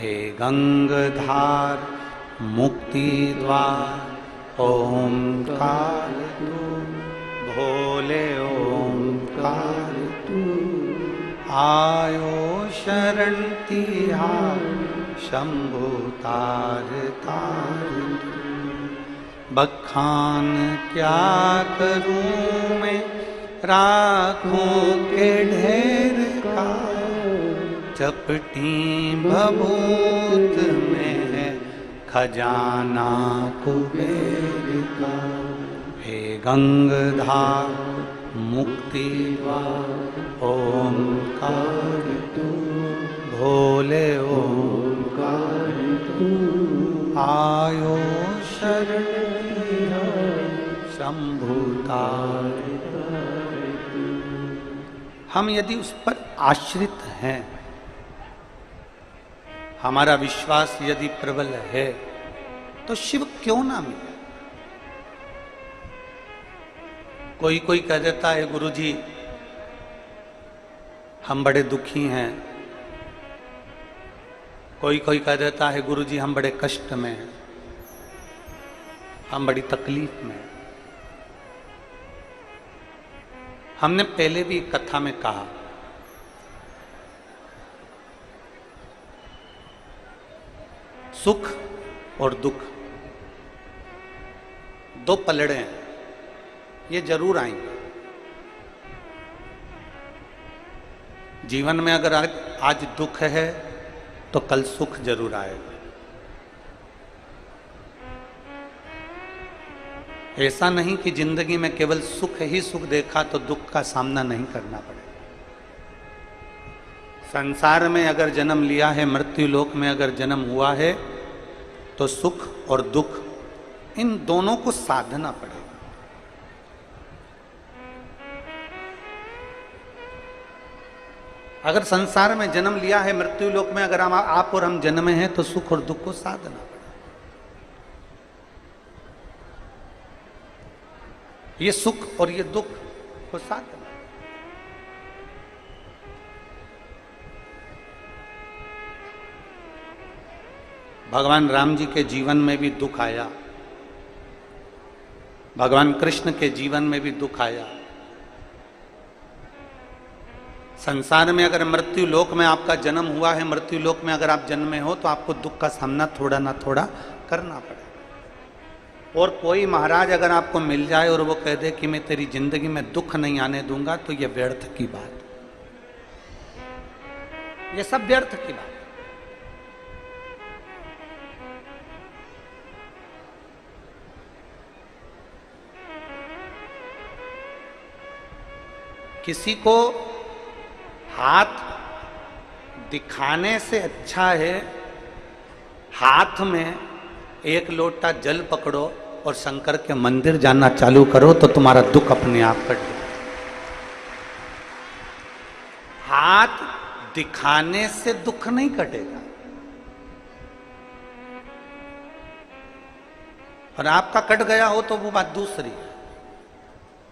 हे गंगधार मुक्ति द्वार ओंकार तू, भोले ओंकार तू, आयो शरण तिहार शंभु तार तार तू। बखान क्या करूं मैं राखों के ढेर का, चपटी भभूत में है खजाना कुबेर का। हे गंगधार मुक्ति द्वार ओंकार तू, भोले ओंकार तू, आयो शरण शंभु तार। हम यदि उस पर आश्रित हैं, हमारा विश्वास यदि प्रबल है, तो शिव क्यों ना मिले। कोई कोई कह देता है गुरुजी हम बड़े दुखी हैं, कोई कोई कह देता है गुरुजी हम बड़े कष्ट में हैं, हम बड़ी तकलीफ में हैं। हमने पहले भी कथा में कहा, सुख और दुख दो पलड़े हैं, ये जरूर आएंगे जीवन में। अगर आज दुख है तो कल सुख जरूर आएगा। ऐसा नहीं कि जिंदगी में केवल सुख ही सुख देखा तो दुख का सामना नहीं करना पड़ेगा। संसार में अगर जन्म लिया है, मृत्यु लोक में अगर जन्म हुआ है, तो सुख और दुख इन दोनों को साधना पड़ेगा। अगर संसार में जन्म लिया है, मृत्यु लोक में अगर आप और हम जन्मे हैं, तो सुख और दुख को साधना पड़ेगा। ये सुख और ये दुख को साधना। भगवान राम जी के जीवन में भी दुख आया, भगवान कृष्ण के जीवन में भी दुख आया। संसार में अगर मृत्यु लोक में आपका जन्म हुआ है, मृत्यु लोक में अगर आप जन्मे हो, तो आपको दुख का सामना थोड़ा ना थोड़ा करना पड़ेगा। और कोई महाराज अगर आपको मिल जाए और वो कह दे कि मैं तेरी जिंदगी में दुख नहीं आने दूंगा, तो ये व्यर्थ की बात, ये सब व्यर्थ की बात। किसी को हाथ दिखाने से अच्छा है हाथ में एक लोटा जल पकड़ो और शंकर के मंदिर जाना चालू करो, तो तुम्हारा दुख अपने आप कट जाए। हाथ दिखाने से दुख नहीं कटेगा, और आपका कट गया हो तो वो बात दूसरी है।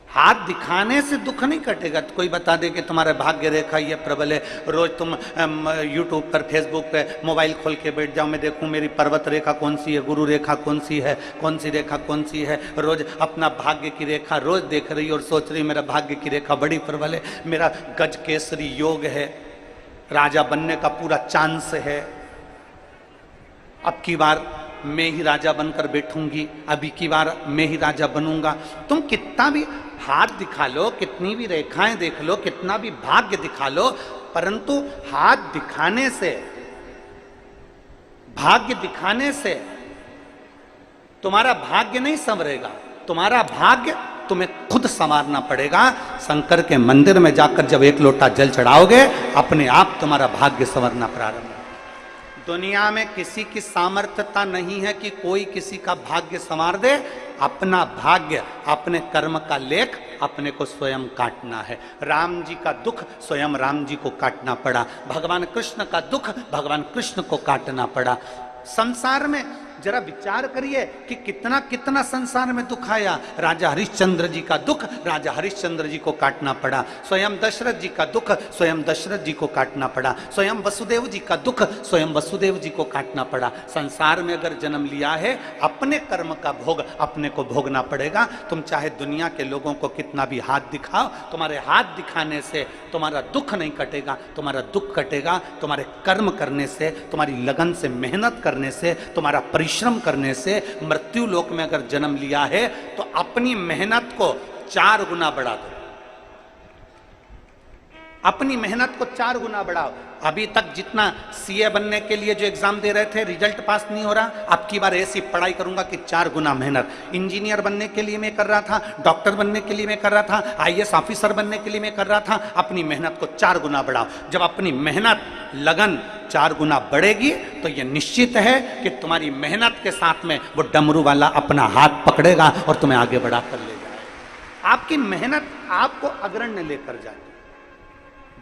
हाथ दिखाने से दुख नहीं कटेगा। तो कोई बता दे कि तुम्हारा भाग्य रेखा ये प्रबल है, रोज तुम यूट्यूब पर, फेसबुक पे मोबाइल खोल के बैठ जाओ, मैं देखूं मेरी पर्वत रेखा कौन सी है, गुरु रेखा कौन सी है, कौन सी रेखा कौन सी है। रोज अपना भाग्य की रेखा रोज देख रही और सोच रही मेरा भाग्य की रेखा बड़ी प्रबल है, मेरा गज केसरी योग है, राजा बनने का पूरा चांस है, अब की बार मैं ही राजा बनकर बैठूंगी, अभी की बार मैं ही राजा बनूंगा। तुम कितना भी हाथ दिखा लो, कितनी भी रेखाएं देख लो, कितना भी भाग्य दिखा लो, परंतु हाथ दिखाने से, भाग्य दिखाने से तुम्हारा भाग्य नहीं संवरेगा। तुम्हारा भाग्य तुम्हें खुद संवारना पड़ेगा। शंकर के मंदिर में जाकर जब एक लोटा जल चढ़ाओगे, अपने आप तुम्हारा भाग्य संवरना प्रारंभ होगा। दुनिया में किसी की सामर्थ्यता नहीं है कि कोई किसी का भाग्य संवार दे। अपना भाग्य, अपने कर्म का लेख अपने को स्वयं काटना है। राम जी का दुख स्वयं राम जी को काटना पड़ा, भगवान कृष्ण का दुख भगवान कृष्ण को काटना पड़ा। संसार में जरा विचार करिए कि कितना कितना संसार में दुख आया। राजा हरिश्चंद्र जी का दुख राजा हरिश्चंद्र जी को काटना पड़ा, स्वयं दशरथ जी का दुख स्वयं दशरथ जी को काटना पड़ा, स्वयं वसुदेव जी का दुख स्वयं वसुदेव जी को काटना पड़ा। संसार में अगर जन्म लिया है, अपने कर्म का भोग अपने को भोगना पड़ेगा। तुम चाहे दुनिया के लोगों को कितना भी हाथ दिखाओ, तुम्हारे हाथ दिखाने से तुम्हारा दुख नहीं कटेगा, तुम्हारा दुख कटेगा तुम्हारे कर्म करने से, तुम्हारी लगन से, मेहनत करने से, तुम्हारा परिश्रम करने से। मृत्यु लोक में अगर जन्म लिया है तो अपनी मेहनत को 4 गुना बढ़ा दो, अपनी मेहनत को 4 गुना बढ़ाओ। अभी तक जितना सीए बनने के लिए जो एग्जाम दे रहे थे, रिजल्ट पास नहीं हो रहा, अब की बार ऐसी पढ़ाई करूंगा कि 4 गुना मेहनत। इंजीनियर बनने के लिए मैं कर रहा था, डॉक्टर बनने के लिए मैं कर रहा था, आईएएस ऑफिसर बनने के लिए मैं कर रहा था। अपनी मेहनत को 4 गुना बढ़ाओ। जब अपनी मेहनत, लगन 4 गुना बढ़ेगी तो यह निश्चित है कि तुम्हारी मेहनत के साथ में वो डमरू वाला अपना हाथ पकड़ेगा और तुम्हें आगे बढ़ा कर ले जाएगा। आपकी मेहनत आपको अग्रण्य लेकर जाए।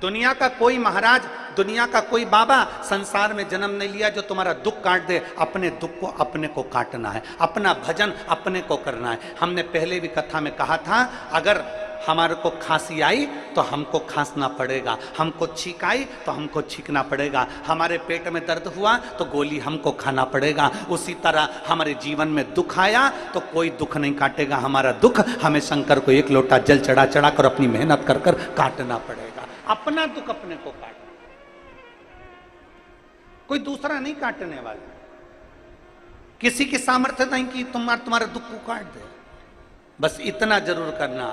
दुनिया का कोई महाराज, दुनिया का कोई बाबा संसार में जन्म नहीं लिया जो तुम्हारा दुख काट दे। अपने दुख को अपने को काटना है, अपना भजन अपने को करना है। हमने पहले भी कथा में कहा था, अगर हमारे को खांसी आई तो हमको खांसना पड़ेगा, हमको छींक आई तो हमको छींकना पड़ेगा, हमारे पेट में दर्द हुआ तो गोली हमको खाना पड़ेगा। उसी तरह हमारे जीवन में दुख आया तो कोई दुख नहीं काटेगा हमारा दुख, हमें शंकर को 1 लोटा जल चढ़ा चढ़ा कर अपनी मेहनत कर कर काटना पड़ेगा। अपना दुख अपने को काटना, कोई दूसरा नहीं काटने वाला। किसी की सामर्थ्य नहीं कि तुम्हारे दुख को काट दे। बस इतना जरूर करना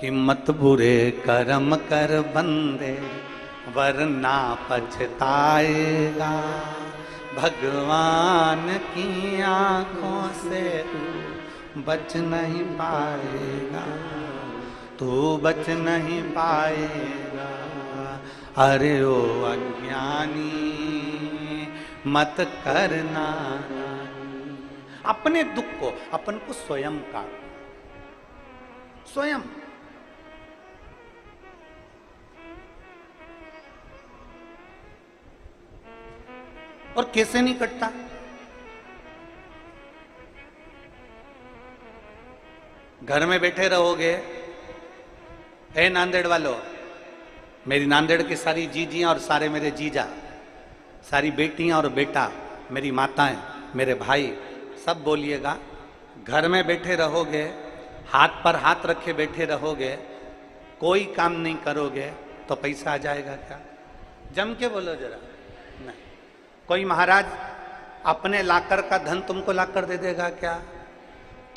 कि मत बुरे कर्म कर बंदे वरना पछताएगा, भगवान की आंखों से बच नहीं पाएगा, तू बच नहीं पाएगा। अरे ओ अज्ञानी मत करना। अपने दुख को अपन को स्वयं काट, स्वयं। और कैसे नहीं कटता? घर में बैठे रहोगे, ए नांदेड़ वालों, मेरी नांदेड़ की सारी जीजियां और सारे मेरे जीजा, सारी बेटियां और बेटा, मेरी माताएं, मेरे भाई, सब बोलिएगा। घर में बैठे रहोगे, हाथ पर हाथ रखे बैठे रहोगे, कोई काम नहीं करोगे तो पैसा आ जाएगा क्या? जम के बोलो जरा। नहीं। कोई महाराज अपने लाकर का धन तुमको लाकर दे देगा क्या?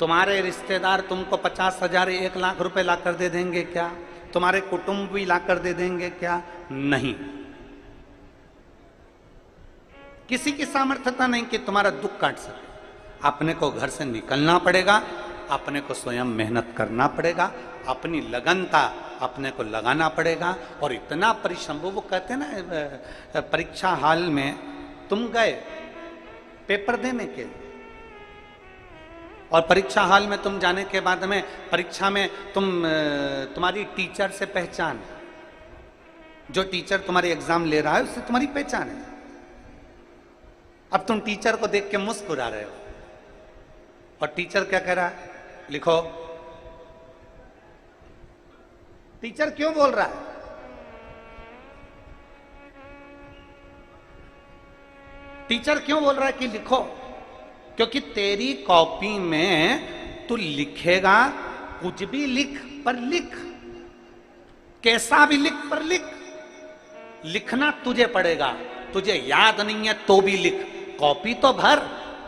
तुम्हारे रिश्तेदार तुमको 50,000 1 लाख रुपए लाकर दे देंगे क्या? तुम्हारे कुटुंब भी लाकर दे देंगे क्या? नहीं। किसी की सामर्थ्यता नहीं कि तुम्हारा दुख काट सके। अपने को घर से निकलना पड़ेगा, अपने को स्वयं मेहनत करना पड़ेगा, अपनी लगनता अपने को लगाना पड़ेगा। और इतना परिश्रम, वो कहते हैं ना, परीक्षा हाल में तुम गए पेपर देने के लिए, और परीक्षा हाल में तुम जाने के बाद में परीक्षा में तुम्हारी टीचर से पहचान, जो टीचर तुम्हारी एग्जाम ले रहा है उससे तुम्हारी पहचान है। अब तुम टीचर को देख के मुस्कुरा रहे हो और टीचर क्या कह रहा है? लिखो। टीचर क्यों बोल रहा है? टीचर क्यों बोल रहा है कि लिखो? क्योंकि तेरी कॉपी में तू लिखेगा, कुछ भी लिख, पर लिख, कैसा भी लिख, पर लिख। लिखना तुझे पड़ेगा, तुझे याद नहीं है तो भी लिख। कॉपी तो भर,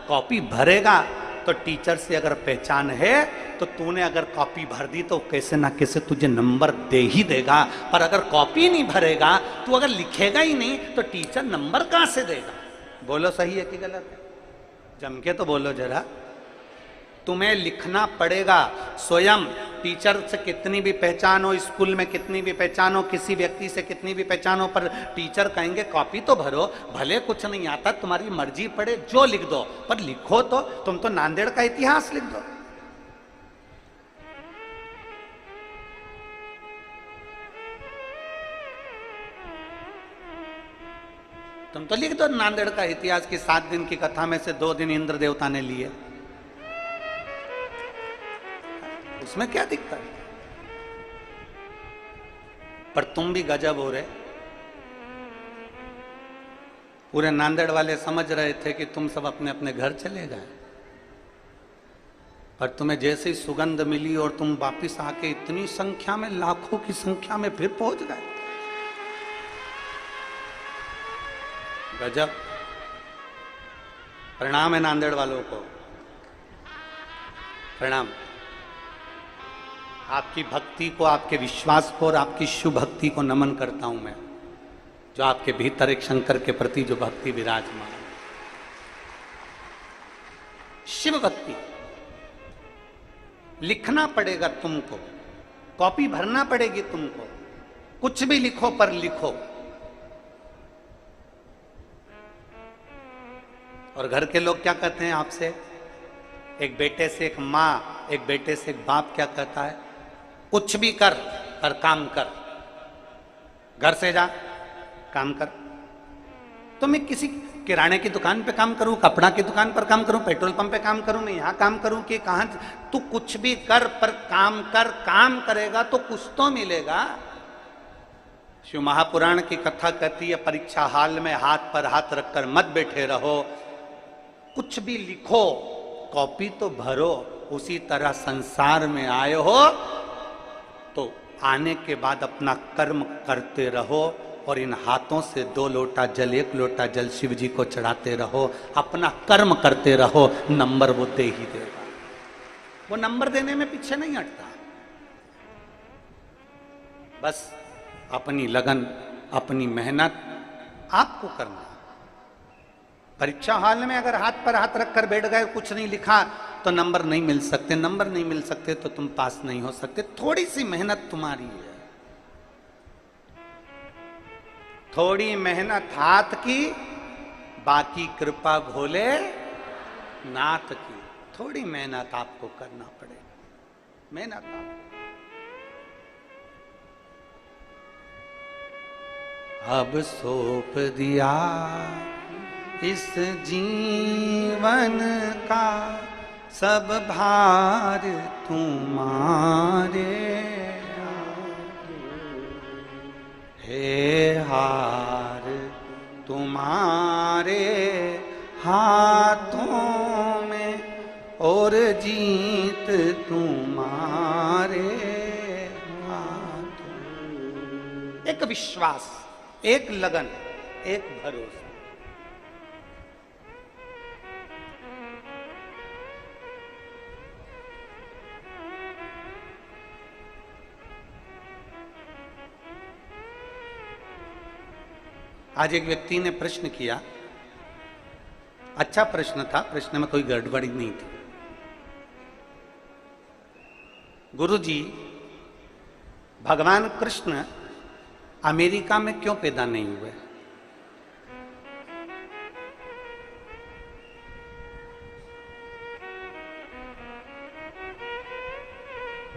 कॉपी भरेगा तो टीचर से अगर पहचान है तो तूने अगर कॉपी भर दी तो कैसे ना कैसे तुझे नंबर दे ही देगा। पर अगर कॉपी नहीं भरेगा, तू अगर लिखेगा ही नहीं तो टीचर नंबर कहां से देगा? बोलो सही है कि गलत है? जम के तो बोलो जरा। तुम्हें लिखना पड़ेगा स्वयं। टीचर से कितनी भी पहचान हो, स्कूल में कितनी भी पहचान हो, किसी व्यक्ति से कितनी भी पहचान हो, पर टीचर कहेंगे कॉपी तो भरो, भले कुछ नहीं आता, तुम्हारी मर्जी पड़े जो लिख दो, पर लिखो तो। तुम तो नांदेड़ का इतिहास लिख दो। तुम तो लिख दो नांदेड़ का इतिहास की 7 दिन की कथा में से 2 दिन इंद्र देवता ने लिए, उसमें क्या दिखता है? पर तुम भी गजब हो रहे, पूरे नांदेड़ वाले समझ रहे थे कि तुम सब अपने अपने घर चले गए, पर तुम्हें जैसे ही सुगंध मिली और तुम वापिस आके इतनी संख्या में, लाखों की संख्या में फिर पहुंच गए। गजब। प्रणाम है नांदेड़ वालों को, प्रणाम। आपकी भक्ति को, आपके विश्वास को और आपकी शुभ भक्ति को नमन करता हूं मैं, जो आपके भीतर एक शंकर के प्रति जो भक्ति विराजमान। शिव भक्ति लिखना पड़ेगा तुमको, कॉपी भरना पड़ेगी तुमको, कुछ भी लिखो पर लिखो। और घर के लोग क्या कहते हैं आपसे? एक बेटे से एक माँ, एक बेटे से एक बाप क्या कहता है? कुछ भी कर पर काम कर, घर से जा काम कर। तो मैं किसी किराने की दुकान पे काम करूं, कपड़ा की दुकान पर काम करूं, पेट्रोल पंप पे काम करूं, मैं यहां काम करूं कि कहां? तू कुछ भी कर पर काम कर, काम करेगा तो कुछ तो मिलेगा। शिव महापुराण की कथा कहती है परीक्षा हाल में हाथ पर हाथ रखकर मत बैठे रहो, कुछ भी लिखो, कॉपी तो भरो। उसी तरह संसार में आए हो तो आने के बाद अपना कर्म करते रहो, और इन हाथों से 2 लोटा जल, 1 लोटा जल शिव जी को चढ़ाते रहो, अपना कर्म करते रहो, नंबर वो दे ही देगा। वो नंबर देने में पीछे नहीं हटता। बस अपनी लगन, अपनी मेहनत आपको करना। परीक्षा हॉल में अगर हाथ पर हाथ रखकर बैठ गए, कुछ नहीं लिखा, तो नंबर नहीं मिल सकते। नंबर नहीं मिल सकते तो तुम पास नहीं हो सकते। थोड़ी सी मेहनत तुम्हारी है, थोड़ी मेहनत हाथ की, बाकी कृपा भोले नाथ की। थोड़ी मेहनत आपको करना पड़ेगा, मेहनत अब सौंप दिया इस जीवन का सब भार तुम्हारे, हे हार तुम्हारे हाथों में और जीत तुम्हारे हाथों। एक विश्वास, एक लगन, एक भरोसा। आज एक व्यक्ति ने प्रश्न किया, अच्छा प्रश्न था, प्रश्न में कोई गड़बड़ी नहीं थी। गुरुजी, भगवान कृष्ण अमेरिका में क्यों पैदा नहीं हुए?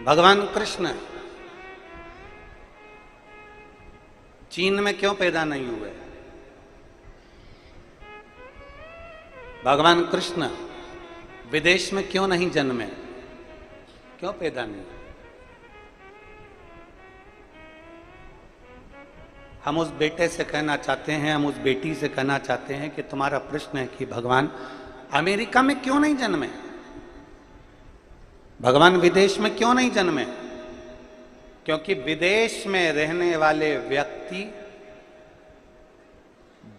भगवान कृष्ण चीन में क्यों पैदा नहीं हुए? भगवान कृष्ण विदेश में क्यों नहीं जन्मे? क्यों पैदा नहीं? हम उस बेटे से कहना चाहते हैं, हम उस बेटी से कहना चाहते हैं कि तुम्हारा प्रश्न है कि भगवान अमेरिका में क्यों नहीं जन्मे, भगवान विदेश में क्यों नहीं जन्मे? क्योंकि विदेश में रहने वाले व्यक्ति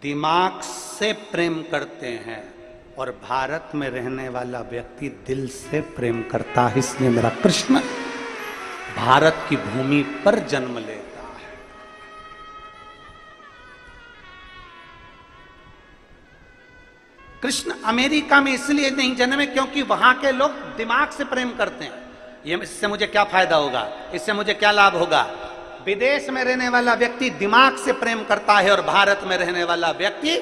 दिमाग से प्रेम करते हैं और भारत में रहने वाला व्यक्ति दिल से प्रेम करता है। इसलिए मेरा कृष्ण भारत की भूमि पर जन्म लेता है। कृष्ण अमेरिका में इसलिए नहीं जन्मे क्योंकि वहां के लोग दिमाग से प्रेम करते हैं। ये इससे मुझे क्या फायदा होगा, इससे मुझे क्या लाभ होगा? विदेश में रहने वाला व्यक्ति दिमाग से प्रेम करता है और भारत में रहने वाला व्यक्ति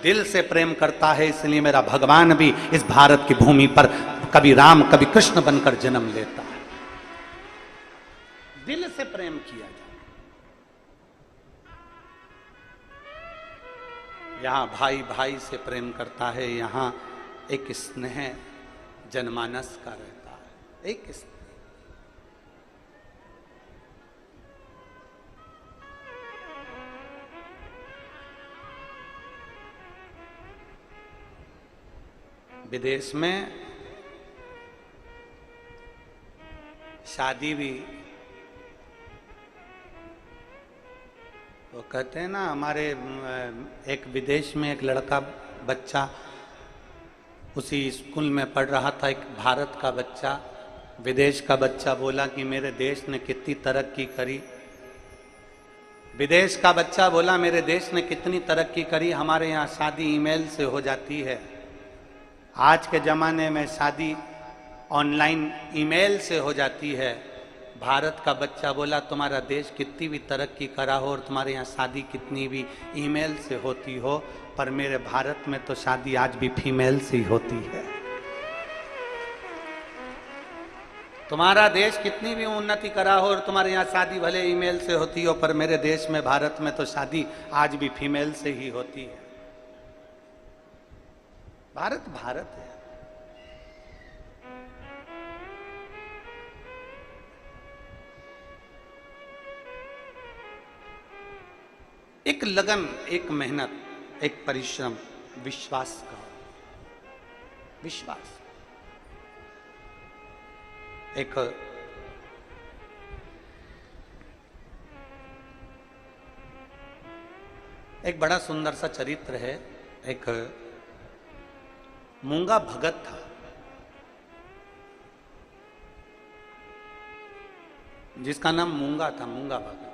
दिल से प्रेम करता है। इसलिए मेरा भगवान भी इस भारत की भूमि पर कभी राम कभी कृष्ण बनकर जन्म लेता है। दिल से प्रेम किया जाए। यहाँ भाई भाई से प्रेम करता है, यहाँ एक स्नेह जनमानस का रहता है, एक स्नेह। विदेश में शादी भी, वो कहते हैं ना, हमारे एक विदेश में एक लड़का बच्चा उसी स्कूल में पढ़ रहा था, एक भारत का बच्चा विदेश का बच्चा बोला कि मेरे देश ने कितनी तरक्की करी। विदेश का बच्चा बोला मेरे देश ने कितनी तरक्की करी, हमारे यहाँ शादी ईमेल से हो जाती है। आज के ज़माने में शादी ऑनलाइन ईमेल से हो जाती है। भारत का बच्चा बोला तुम्हारा देश कितनी भी तरक्की करा हो और तुम्हारे यहाँ शादी कितनी भी ईमेल से होती हो, पर मेरे भारत में तो शादी आज भी फीमेल से ही होती है। तुम्हारा देश कितनी भी उन्नति करा हो और तुम्हारे यहाँ शादी भले ईमेल से होती हो, पर मेरे देश में भारत में तो शादी आज भी फीमेल से ही होती है। भारत भारत है। एक लगन, एक मेहनत, एक परिश्रम, विश्वास का विश्वास। एक बड़ा सुंदर सा चरित्र है। एक मूंगा भगत था, जिसका नाम मूंगा था, मूंगा भगत।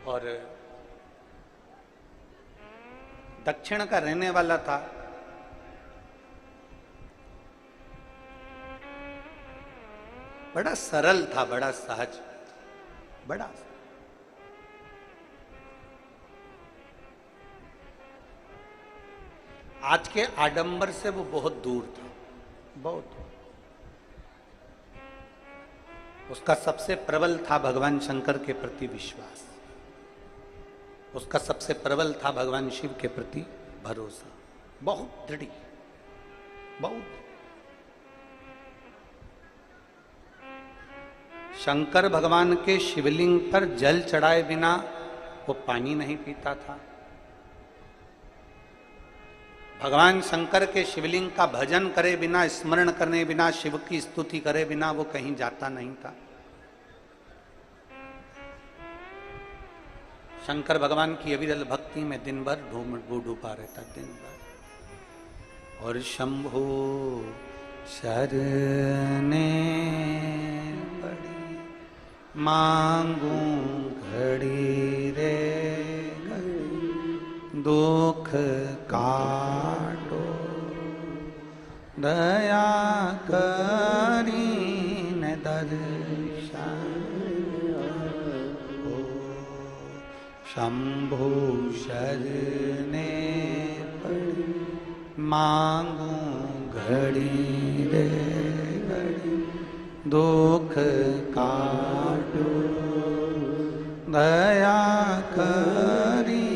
और दक्षिण का रहने वाला था। बड़ा सरल था, बड़ा सहज, बड़ा आज के आडंबर से वो बहुत दूर था, बहुत। उसका सबसे प्रबल था भगवान शंकर के प्रति विश्वास, उसका सबसे प्रबल था भगवान शिव के प्रति भरोसा, बहुत दृढ़, बहुत। शंकर भगवान के शिवलिंग पर जल चढ़ाए बिना वो पानी नहीं पीता था। भगवान शंकर के शिवलिंग का भजन करे बिना, स्मरण करने बिना, शिव की स्तुति करे बिना वो कहीं जाता नहीं था। शंकर भगवान की अविरल भक्ति में दिन भर डूबा रहता, दिन भर। और शंभो शरणे पड़ी मांगू घड़ी रे घड़ी, दुख काटो दया करी न दर्शन। शंभु शरणे पड़ी मांगू घड़ी रे घड़ी, दुख काटो दया करी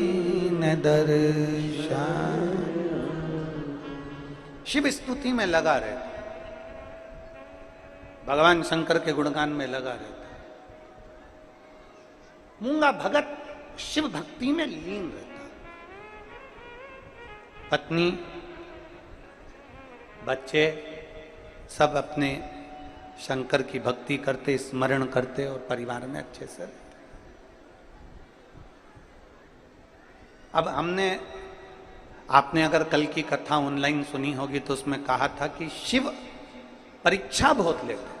न दर्शन। शिव स्तुति में लगा रहता, भगवान शंकर के गुणगान में लगा रहता। मूंगा भगत शिव भक्ति में लीन रहता। पत्नी, बच्चे सब अपने शंकर की भक्ति करते, स्मरण करते और परिवार में अच्छे से रहते। अब आपने अगर कल की कथा ऑनलाइन सुनी होगी तो उसमें कहा था कि शिव परीक्षा बहुत लेते।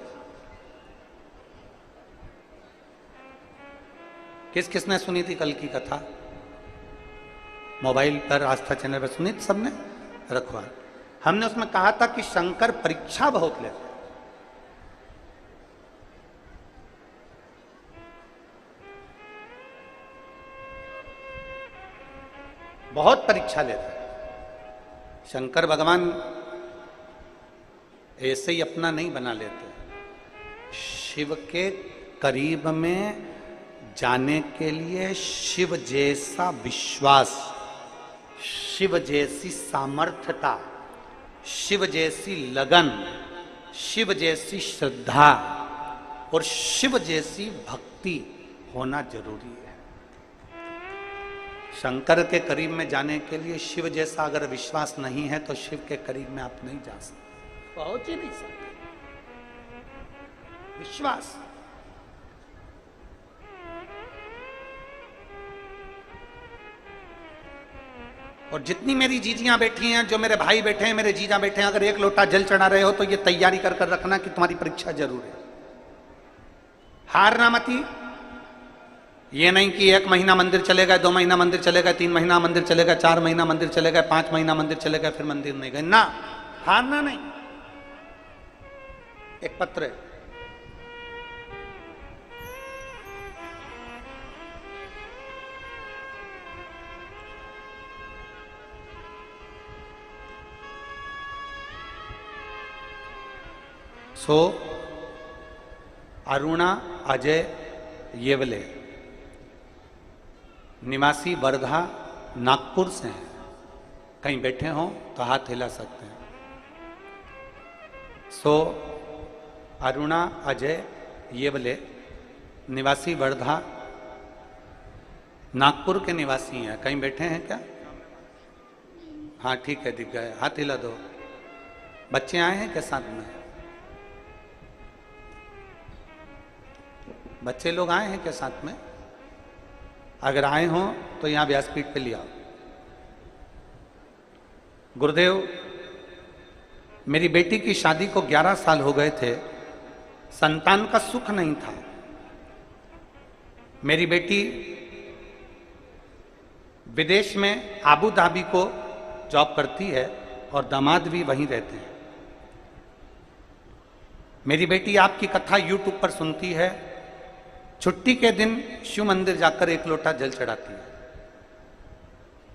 किस किसने सुनी थी कल की कथा? मोबाइल पर आस्था चैनल पर सुनी थी सबने? रखवा। हमने उसमें कहा था कि शंकर परीक्षा बहुत लेते, बहुत परीक्षा लेते। शंकर भगवान ऐसे ही अपना नहीं बना लेते। शिव के करीब में जाने के लिए शिव जैसा विश्वास, शिव जैसी सामर्थ्यता, शिव जैसी लगन, शिव जैसी श्रद्धा और शिव जैसी भक्ति होना जरूरी है। शंकर के करीब में जाने के लिए शिव जैसा अगर विश्वास नहीं है तो शिव के करीब में आप नहीं जा सकते, पहुंच ही नहीं सकते। विश्वास। और जितनी मेरी जीजियां बैठी हैं, जो मेरे भाई बैठे हैं, मेरे जीजा बैठे हैं, अगर एक लोटा जल चढ़ा रहे हो तो ये तैयारी कर कर रखना कि तुम्हारी परीक्षा जरूर है। हारना मती। ये नहीं कि 1 महीना मंदिर चलेगा, 2 महीना मंदिर चलेगा, 3 महीना मंदिर चलेगा, 4 महीना मंदिर चलेगा, 5 महीना मंदिर चलेगा, फिर मंदिर नहीं गए ना। हारना नहीं। एक पत्र है, सो अरुणा अजय येवले, निवासी वर्धा नागपुर से हैं। कहीं बैठे हों तो हाथ हिला सकते हैं। सो अरुणा अजय येवले, निवासी वर्धा नागपुर के निवासी हैं। कहीं बैठे हैं क्या? हाँ ठीक है, दिख गए, हाथ हिला दो। बच्चे आए हैं क्या साथ में? बच्चे लोग आए हैं क्या साथ में? अगर आए हों तो यहां व्यासपीठ पे ले आओ। गुरुदेव, मेरी बेटी की शादी को 11 साल हो गए थे, संतान का सुख नहीं था। मेरी बेटी विदेश में आबू धाबी को जॉब करती है और दामाद भी वहीं रहते हैं। मेरी बेटी आपकी कथा यूट्यूब पर सुनती है, छुट्टी के दिन शिव मंदिर जाकर 1 लोटा जल चढ़ाती है।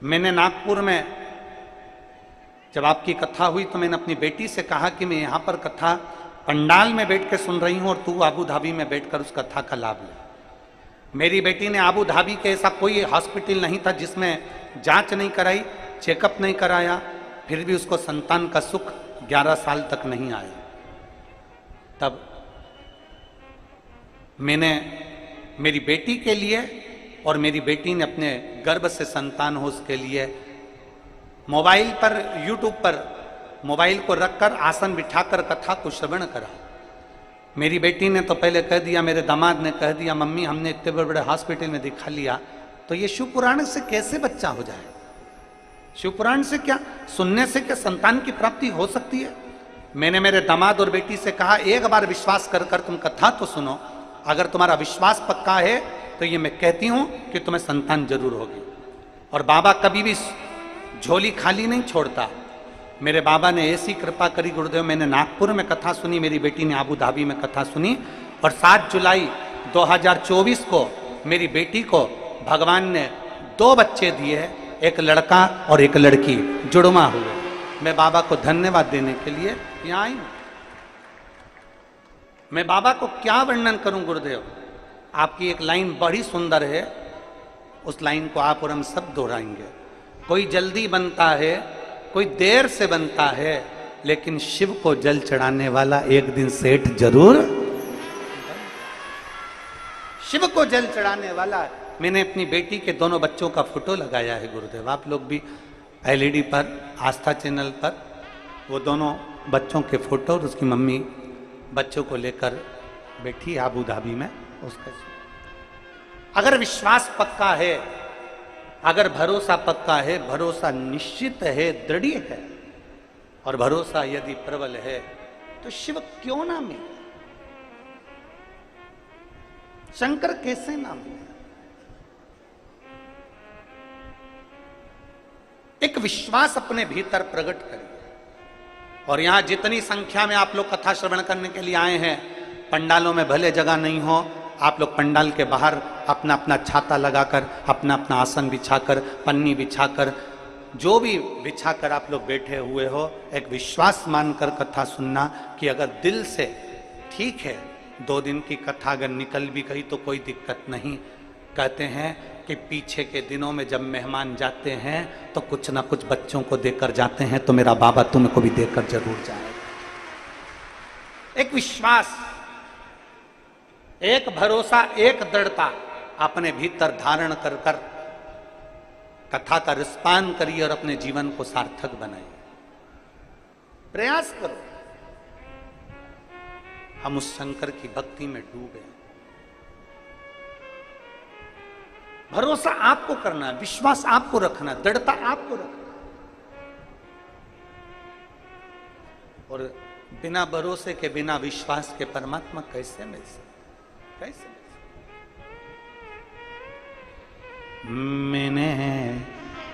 मैंने नागपुर में जब आपकी कथा हुई तो मैंने अपनी बेटी से कहा कि मैं यहां पर कथा पंडाल में बैठ के सुन रही हूं और तू आबू धाबी में बैठकर उस कथा का लाभ ले। मेरी बेटी ने आबू धाबी के ऐसा कोई हॉस्पिटल नहीं था जिसमें जांच नहीं कराई, चेकअप नहीं कराया, फिर भी उसको संतान का सुख 11 साल तक नहीं आया। तब मैंने मेरी बेटी के लिए और मेरी बेटी ने अपने गर्भ से संतान हो उसके लिए मोबाइल पर, यूट्यूब पर मोबाइल को रखकर आसन बिठाकर कथा को श्रवण करा। मेरी बेटी ने तो पहले कह दिया, मेरे दामाद ने कह दिया, मम्मी हमने इतने बड़े बड़े हॉस्पिटल में दिखा लिया, तो ये शिव पुराण से कैसे बच्चा हो जाए? शिव पुराण से क्या, सुनने से क्या संतान की प्राप्ति हो सकती है? मैंने मेरे दामाद और बेटी से कहा, एक बार विश्वास कर कर तुम कथा तो सुनो, अगर तुम्हारा विश्वास पक्का है तो ये मैं कहती हूं कि तुम्हें संतान जरूर होगी। और बाबा कभी भी झोली खाली नहीं छोड़ता। मेरे बाबा ने ऐसी कृपा करी गुरुदेव, मैंने नागपुर में कथा सुनी, मेरी बेटी ने आबू धाबी में कथा सुनी, और 7 जुलाई 2024 को मेरी बेटी को भगवान ने 2 बच्चे दिए, एक लड़का और एक लड़की, जुड़वा हुए। मैं बाबा को धन्यवाद देने के लिए यहाँ आई हूं। मैं बाबा को क्या वर्णन करूं गुरुदेव? आपकी एक लाइन बड़ी सुंदर है, उस लाइन को आप और हम सब दोहराएंगे। कोई जल्दी बनता है, कोई देर से बनता है, लेकिन शिव को जल चढ़ाने वाला एक दिन सेठ जरूर। शिव को जल चढ़ाने वाला। मैंने अपनी बेटी के दोनों बच्चों का फोटो लगाया है गुरुदेव, आप लोग भी एलईडी पर, आस्था चैनल पर वो दोनों बच्चों के फोटो और उसकी मम्मी बच्चों को लेकर बैठी आबू धाबी में। उसका अगर विश्वास पक्का है, अगर भरोसा पक्का है, भरोसा निश्चित है, दृढ़ है, और भरोसा यदि प्रबल है तो शिव क्यों ना मिले? शंकर कैसे ना मिले? एक विश्वास अपने भीतर प्रकट करिए। और यहां जितनी संख्या में आप लोग कथा श्रवण करने के लिए आए हैं, पंडालों में भले जगह नहीं हो, आप लोग पंडाल के बाहर अपना अपना छाता लगाकर, अपना अपना आसन बिछाकर, पन्नी बिछाकर, जो भी बिछाकर आप लोग बैठे हुए हो, एक विश्वास मानकर कथा सुनना कि अगर दिल से ठीक है, 2 दिन की कथा अगर निकल भी गई तो कोई दिक्कत नहीं, कहते हैं कि पीछे के दिनों में जब मेहमान जाते हैं तो कुछ ना कुछ बच्चों को देकर जाते हैं, तो मेरा बाबा तुमको भी देकर जरूर जाएगा। एक विश्वास, एक भरोसा, एक दृढ़ता अपने भीतर धारण कर कर कथा का रसपान करिए और अपने जीवन को सार्थक बनाइए। प्रयास करो। हम उस शंकर की भक्ति में डूबे। भरोसा आपको करना है, विश्वास आपको रखना, दृढ़ता आपको रखना। और बिना भरोसे के, बिना विश्वास के परमात्मा कैसे मिल सकते? कैसे? मैंने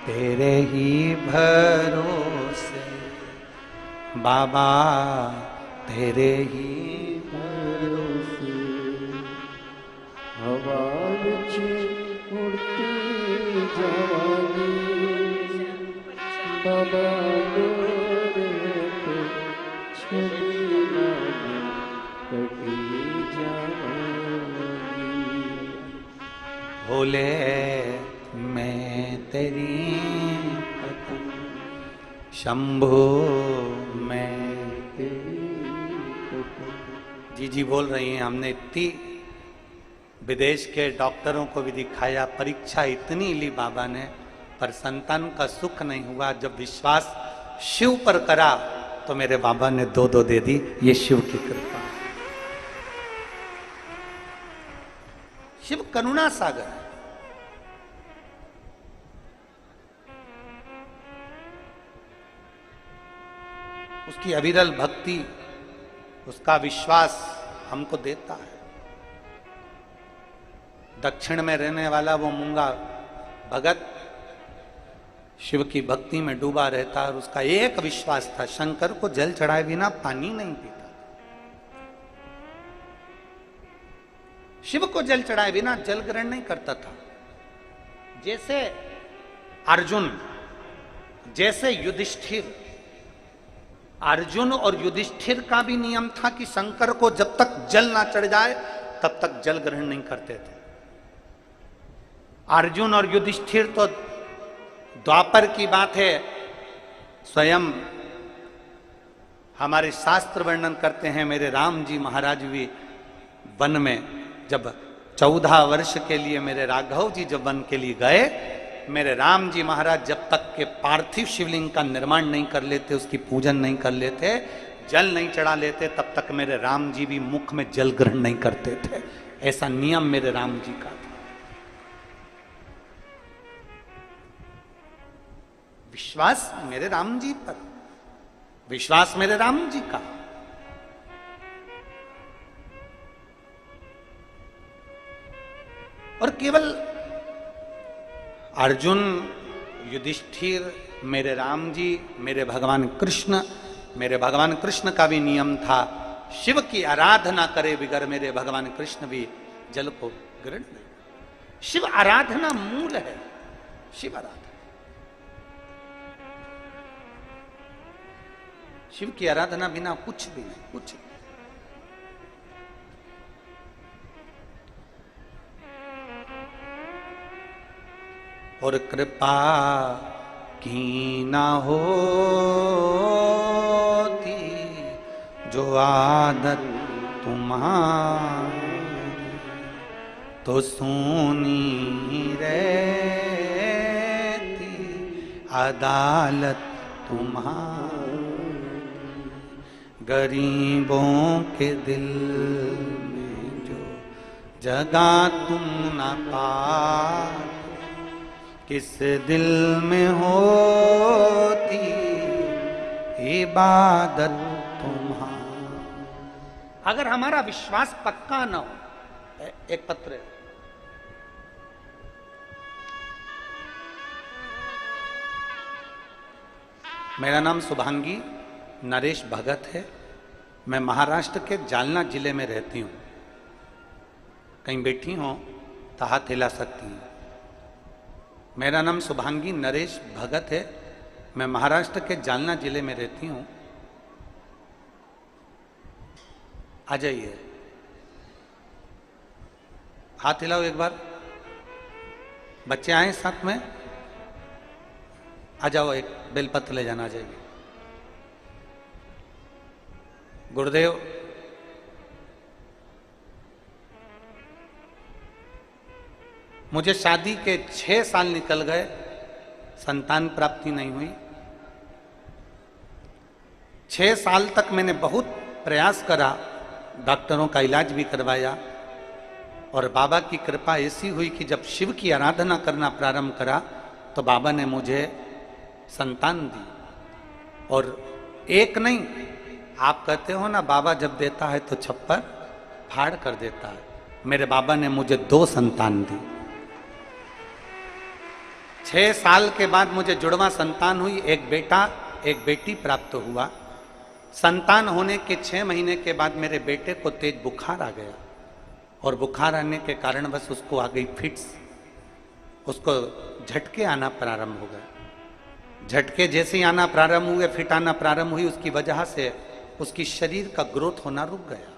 तेरे ही भरोसे बाबा, तेरे ही भरोसे हवा विच उड़ती जवानी बाबा गोरे को छड़ी लागे कटी जावानी। भोले मैं तेरी शंभो मैं जी जी बोल रही हैं। हमने इतनी विदेश के डॉक्टरों को भी दिखाया, परीक्षा इतनी ली बाबा ने, पर संतान का सुख नहीं हुआ। जब विश्वास शिव पर करा तो मेरे बाबा ने दो दे दी। ये शिव की कृपा। शिव करुणा सागर है। उसकी अविरल भक्ति, उसका विश्वास हमको देता है। दक्षिण में रहने वाला वो मूंगा भगत शिव की भक्ति में डूबा रहता और उसका एक विश्वास था, शंकर को जल चढ़ाए बिना पानी नहीं पीता। शिव को जल चढ़ाए बिना जल ग्रहण नहीं करता था। जैसे अर्जुन, जैसे युधिष्ठिर, अर्जुन और युधिष्ठिर का भी नियम था कि शंकर को जब तक जल ना चढ़ जाए तब तक जल ग्रहण नहीं करते थे। अर्जुन और युधिष्ठिर तो द्वापर की बात है, स्वयं हमारे शास्त्र वर्णन करते हैं। मेरे राम जी महाराज भी वन में जब 14 वर्ष के लिए मेरे राघव जी जब वन के लिए गए, मेरे राम जी महाराज जब तक के पार्थिव शिवलिंग का निर्माण नहीं कर लेते, उसकी पूजन नहीं कर लेते, जल नहीं चढ़ा लेते, तब तक मेरे राम जी भी मुख में जल ग्रहण नहीं करते थे। ऐसा नियम मेरे राम जी का था। विश्वास मेरे राम जी पर, विश्वास मेरे राम जी का। और केवल अर्जुन, युधिष्ठिर, मेरे राम जी, मेरे भगवान कृष्ण का भी नियम था, शिव की आराधना करे बिगर मेरे भगवान कृष्ण भी जल को ग्रहण नहीं। शिव आराधना मूल है, शिव आराधना। शिव की आराधना बिना कुछ भी नहीं, कुछ नहीं। और कृपा की ना होती जो आदत तुम्हारी, तो सुनी रहती अदालत तुम्हारी। गरीबों के दिल में जो जगह तुम ना पाते, किस दिल में होती इबादत तुम्हारी। अगर हमारा विश्वास पक्का न हो, एक पत्र है, मेरा नाम शुभांगी नरेश भगत है। मैं महाराष्ट्र के जालना जिले में रहती हूँ। कहीं बैठी हो तो हाथ हिला सकती हैं। मेरा नाम शुभांगी नरेश भगत है। मैं महाराष्ट्र के जालना जिले में रहती हूँ। आ जाइए, हाथ हिलाओ एक बार। बच्चे आए साथ में, आ जाओ, एक बेलपत्र ले जाना, आ जाएगी। गुरुदेव, मुझे शादी के 6 साल निकल गए, संतान प्राप्ति नहीं हुई। 6 साल तक मैंने बहुत प्रयास करा, डॉक्टरों का इलाज भी करवाया, और बाबा की कृपा ऐसी हुई कि जब शिव की आराधना करना प्रारंभ करा तो बाबा ने मुझे संतान दी। और एक नहीं, आप कहते हो ना बाबा जब देता है तो छप्पर फाड़ कर देता है, मेरे बाबा ने मुझे 2 संतान दी। 6 साल के बाद मुझे जुड़वा संतान हुई, एक बेटा एक बेटी प्राप्त हुआ। संतान होने के 6 महीने के बाद मेरे बेटे को तेज बुखार आ गया, और बुखार आने के कारण बस उसको आ गई फिट्स, उसको झटके आना प्रारंभ हो गए। झटके जैसे ही आना प्रारंभ हुए, फिट आना प्रारंभ हुई, उसकी वजह से उसकी शरीर का ग्रोथ होना रुक गया।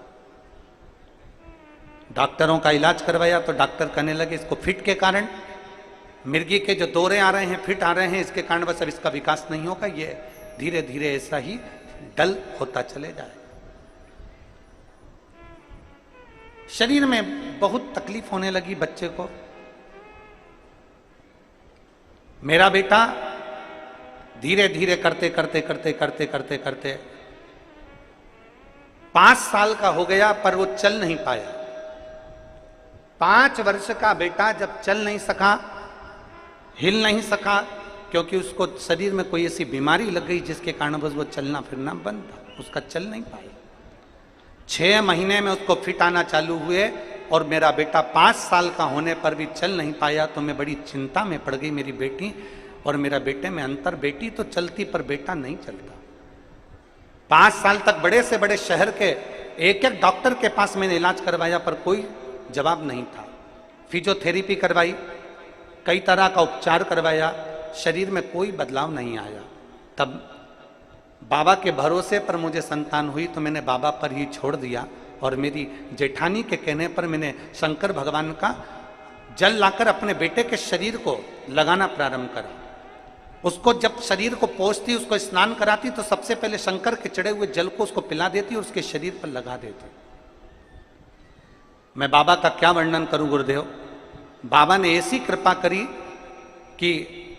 डॉक्टरों का इलाज करवाया तो डॉक्टर कहने लगे इसको फिट के कारण, मिर्गी के जो दौरे आ रहे हैं, फिट आ रहे हैं, इसके कारण बस अब इसका विकास नहीं होगा, ये धीरे धीरे ऐसा ही डल होता चले जाए। शरीर में बहुत तकलीफ होने लगी बच्चे को। मेरा बेटा धीरे धीरे करते करते करते करते करते करते 5 साल का हो गया, पर वो चल नहीं पाया। 5 वर्ष का बेटा जब चल नहीं सका, हिल नहीं सका, क्योंकि उसको शरीर में कोई ऐसी बीमारी लग गई जिसके कारण बस वो चलना फिरना बंद था, उसका चल नहीं पाया। 6 महीने में उसको फिट आना चालू हुए, और मेरा बेटा 5 साल का होने पर भी चल नहीं पाया। तो मैं बड़ी चिंता में पड़ गई। मेरी बेटी और मेरा बेटे में अंतर, बेटी तो चलती पर बेटा नहीं चलता। 5 साल तक बड़े से बड़े शहर के एक एक डॉक्टर के पास मैंने इलाज करवाया, पर कोई जवाब नहीं था। फिजियोथेरेपी करवाई, कई तरह का उपचार करवाया, शरीर में कोई बदलाव नहीं आया। तब बाबा के भरोसे पर मुझे संतान हुई, तो मैंने बाबा पर ही छोड़ दिया, और मेरी जेठानी के कहने पर मैंने शंकर भगवान का जल लाकर अपने बेटे के शरीर को लगाना प्रारंभ करा। उसको जब शरीर को पोंछती, उसको स्नान कराती, तो सबसे पहले शंकर के चढ़े हुए जल को उसको पिला देती और उसके शरीर पर लगा देती। मैं बाबा का क्या वर्णन करूं गुरुदेव। बाबा ने ऐसी कृपा करी कि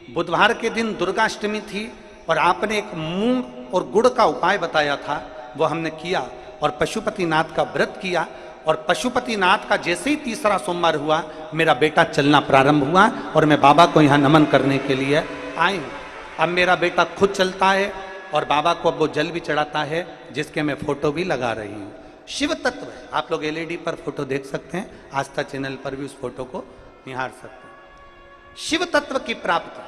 बुधवार के दिन दुर्गाष्टमी थी, और आपने एक मूंग और गुड़ का उपाय बताया था, वो हमने किया, और पशुपतिनाथ का व्रत किया। और पशुपतिनाथ का जैसे ही 3रा सोमवार हुआ, मेरा बेटा चलना प्रारंभ हुआ, और मैं बाबा को यहाँ नमन करने के लिए आई हूँ। अब मेरा बेटा खुद चलता है, और बाबा को अब वो जल भी चढ़ाता है, जिसके मैं फोटो भी लगा रही हूँ। शिव तत्व है, आप लोग LED पर फोटो देख सकते हैं, आस्था चैनल पर भी उस फोटो को निहार सकते हैं। शिव तत्व की प्राप्ति,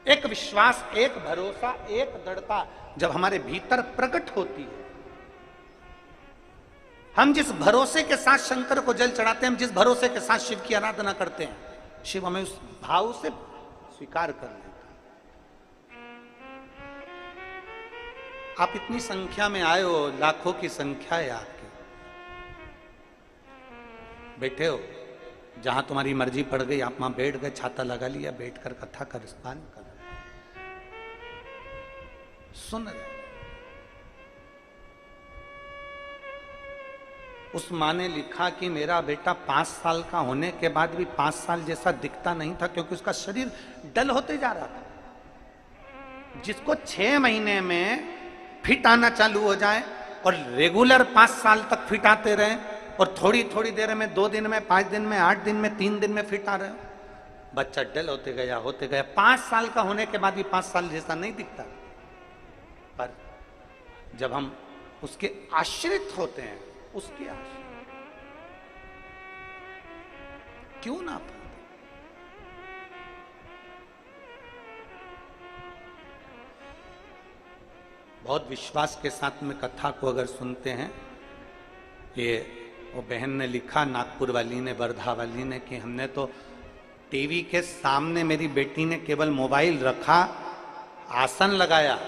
एक विश्वास, एक भरोसा, एक दृढ़ता जब हमारे भीतर प्रकट होती है, हम जिस भरोसे के साथ शंकर को जल चढ़ाते हैं, हम जिस भरोसे के साथ शिव की आराधना करते हैं, शिव हमें उस भाव से स्वीकार कर लेता है। आप इतनी संख्या में आए हो, लाखों की संख्या है आपकी, बैठे हो, जहां तुम्हारी मर्जी पड़ गई आप वहां बैठ गए, छाता लगा लिया, बैठकर कथा कर स्नान कर सुन रहे। उस माँ ने लिखा कि मेरा बेटा 5 साल का होने के बाद भी 5 साल जैसा दिखता नहीं था, क्योंकि उसका शरीर डल होते जा रहा था। जिसको 6 महीने में फिट आना चालू हो जाए, और रेगुलर 5 साल तक फिट आते रहे, और थोड़ी थोड़ी देर में 2 दिन में, 5 दिन में, 8 दिन में, 3 दिन में फिट आ रहे, बच्चा डल होते गया होते गया। 5 साल का होने के बाद भी 5 साल जैसा नहीं दिखता, पर जब हम उसके आश्रित होते हैं, उसके आश्रित क्यों ना पाते। बहुत विश्वास के साथ में कथा को अगर सुनते हैं, ये वो बहन ने लिखा, नागपुर वाली ने, वर्धा वाली ने, कि हमने तो टीवी के सामने, मेरी बेटी ने केवल मोबाइल रखा, आसन लगाया,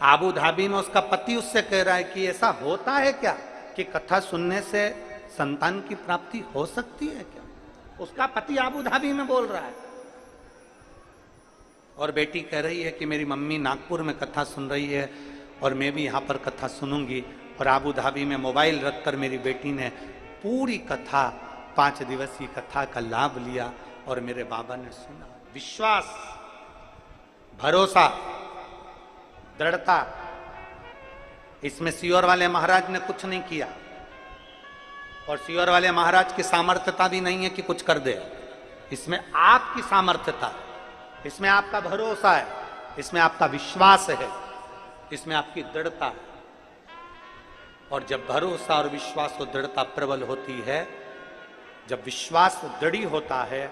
आबू धाबी में उसका पति उससे कह रहा है कि ऐसा होता है क्या कि कथा सुनने से संतान की प्राप्ति हो सकती है क्या। उसका पति आबू धाबी में बोल रहा है और बेटी कह रही है कि मेरी मम्मी नागपुर में कथा सुन रही है और मैं भी यहाँ पर कथा सुनूंगी। और आबू धाबी में मोबाइल रखकर मेरी बेटी ने पूरी कथा 5 दिवसीय कथा का लाभ लिया और मेरे बाबा ने सुना। विश्वास, भरोसा, दृढ़ता, इसमें सियोर वाले महाराज ने कुछ नहीं किया और सियोर वाले महाराज की सामर्थ्यता भी नहीं है कि कुछ कर दे। इसमें आपकी सामर्थ्यता, इसमें आपका भरोसा है, इसमें आपका विश्वास है, इसमें आपकी दृढ़ता है। और जब भरोसा और विश्वास और दृढ़ता प्रबल होती है, जब विश्वास दृढ़ होता है,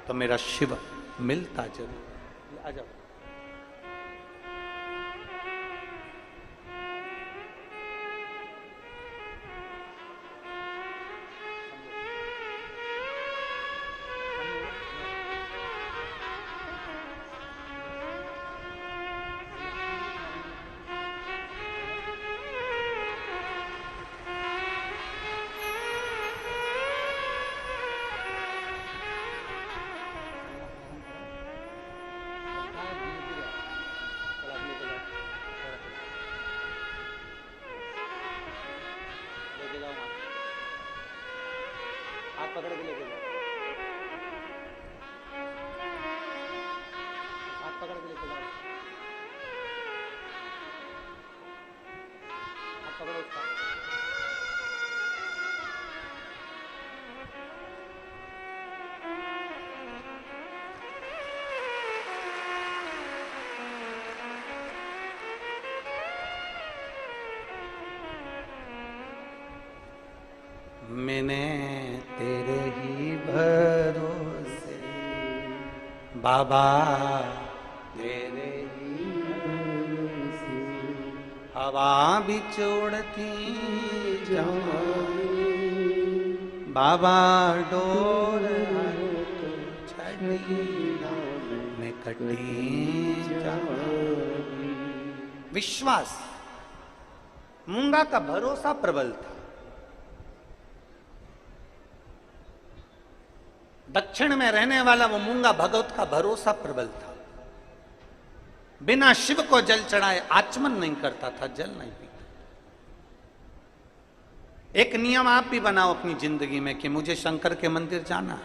तो मेरा शिव मिलता जरूर। आ जाओ। हाथ पकड़ के लेके जाओ, हाथ पकड़ के लेके जाओ, हाथ पकड़ो उसका। मैंने तेरे ही भरोसे बाबा, तेरे ही भरोसे हवा बिच उड़ती जाऊं बाबा, डोर छड़ी में कटी जाऊं। विश्वास, मूंगा का भरोसा प्रबल था। दक्षिण में रहने वाला वो मूंगा भगवत का भरोसा प्रबल था। बिना शिव को जल चढ़ाए आचमन नहीं करता था, जल नहीं पीता। एक नियम आप भी बनाओ अपनी जिंदगी में कि मुझे शंकर के मंदिर जाना।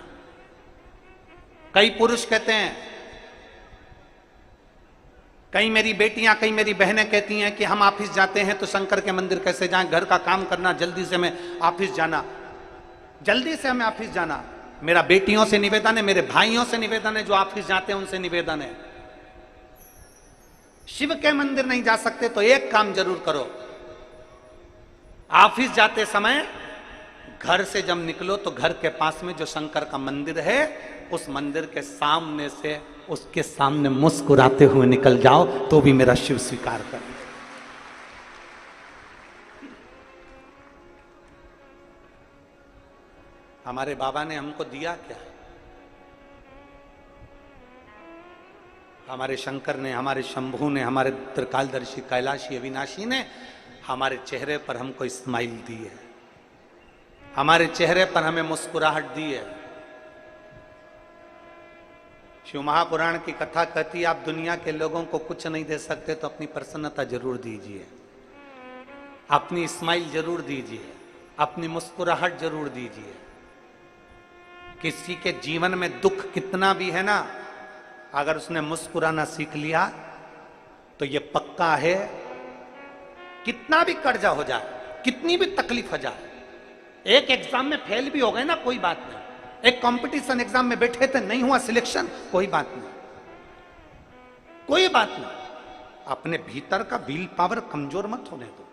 कई पुरुष कहते हैं, कई मेरी बेटियां, कई मेरी बहनें कहती हैं कि हम ऑफिस जाते हैं तो शंकर के मंदिर कैसे जाएं, घर का काम करना, जल्दी से हमें ऑफिस जाना, जल्दी से हमें ऑफिस जाना। मेरा बेटियों से निवेदन है, मेरे भाइयों से निवेदन है, जो ऑफिस जाते हैं उनसे निवेदन है, शिव के मंदिर नहीं जा सकते तो एक काम जरूर करो, ऑफिस जाते समय घर से जब निकलो तो घर के पास में जो शंकर का मंदिर है, उस मंदिर के सामने से उसके सामने मुस्कुराते हुए निकल जाओ तो भी मेरा शिव स्वीकार कर। हमारे बाबा ने हमको दिया क्या? हमारे शंकर ने, हमारे शंभू ने, हमारे त्रिकालदर्शी कैलाशी अविनाशी ने हमारे चेहरे पर हमको स्माइल दी है, हमारे चेहरे पर हमें मुस्कुराहट दी है। शिव महापुराण की कथा कहती है, आप दुनिया के लोगों को कुछ नहीं दे सकते तो अपनी प्रसन्नता जरूर दीजिए, अपनी स्माइल जरूर दीजिए, अपनी मुस्कुराहट जरूर दीजिए। किसी के जीवन में दुख कितना भी है ना, अगर उसने मुस्कुराना सीख लिया तो ये पक्का है, कितना भी कर्जा हो जाए, कितनी भी तकलीफ हो जाए, एक एग्जाम में फेल भी हो गए ना कोई बात नहीं, एक कंपटीशन एग्जाम में बैठे थे नहीं हुआ सिलेक्शन, कोई बात नहीं, कोई बात नहीं। अपने भीतर का विल पावर कमजोर मत होने दो,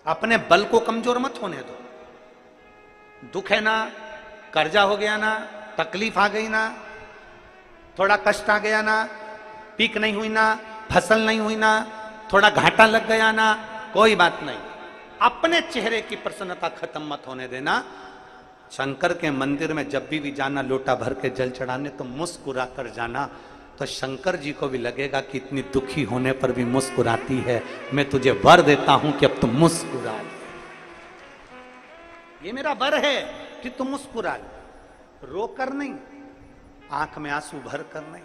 अपने बल को कमजोर मत होने दो। दुख है ना, कर्जा हो गया ना, तकलीफ आ गई ना, थोड़ा कष्ट आ गया ना, पीक नहीं हुई ना, फसल नहीं हुई ना, थोड़ा घाटा लग गया ना, कोई बात नहीं, अपने चेहरे की प्रसन्नता खत्म मत होने देना। शंकर के मंदिर में जब भी जाना, लोटा भर के जल चढ़ाने, तो मुस्कुरा कर जाना, तो शंकर जी को भी लगेगा कि इतनी दुखी होने पर भी मुस्कुराती है, मैं तुझे वर देता हूं कि अब तुम मुस्कुरा ले, ये मेरा वर है कि तुम मुस्कुरा ले। रो कर नहीं, आंख में आंसू भर कर नहीं।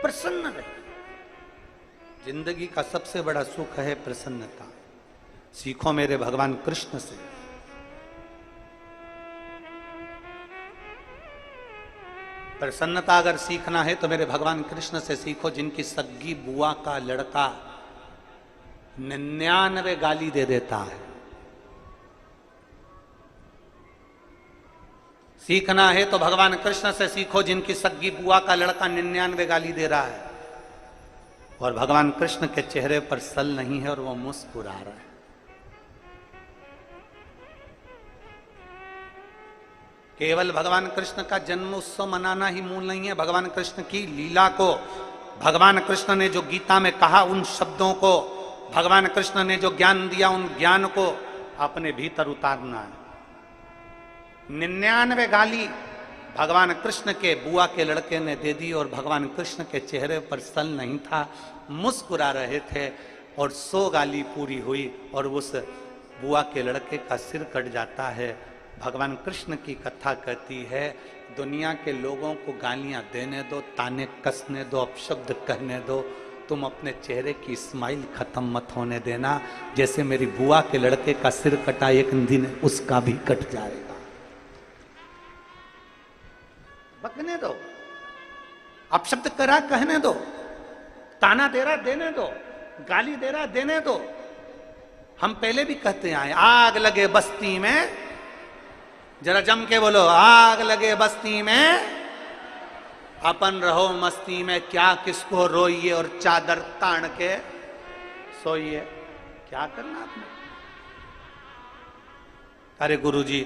प्रसन्न रहे। जिंदगी का सबसे बड़ा सुख है प्रसन्नता। सीखो मेरे भगवान कृष्ण से। प्रसन्नता अगर सीखना है तो मेरे भगवान कृष्ण से सीखो, जिनकी सग्गी बुआ का लड़का 99 गाली दे देता है। सीखना है तो भगवान कृष्ण से सीखो, जिनकी सग्गी बुआ का लड़का 99 गाली दे रहा है और भगवान कृष्ण के चेहरे पर सल नहीं है और वो मुस्कुरा रहा है। केवल भगवान कृष्ण का जन्म उत्सव मनाना ही मूल नहीं है। भगवान कृष्ण की लीला को, भगवान कृष्ण ने जो गीता में कहा उन शब्दों को, भगवान कृष्ण ने जो ज्ञान दिया उन ज्ञान को अपने भीतर उतारना है। 99 गाली भगवान कृष्ण के बुआ के लड़के ने दे दी और भगवान कृष्ण के चेहरे पर सल नहीं था, मुस्कुरा रहे थे और 100 गाली पूरी हुई और उस बुआ के लड़के का सिर कट जाता है। भगवान कृष्ण की कथा कहती है, दुनिया के लोगों को गालियां देने दो, ताने कसने दो, अपशब्द कहने दो, तुम अपने चेहरे की स्माइल खत्म मत होने देना। जैसे मेरी बुआ के लड़के का सिर कटा, एक दिन उसका भी कट जाएगा। बकने दो, अपशब्द करा कहने दो, ताना दे रहा देने दो, गाली दे रहा देने दो। हम पहले भी कहते आए, आग लगे बस्ती में, जरा जम के बोलो, आग लगे बस्ती में, अपन रहो मस्ती में, क्या किसको रोइए और चादर तान के सोइए। क्या करना आपने? अरे गुरुजी,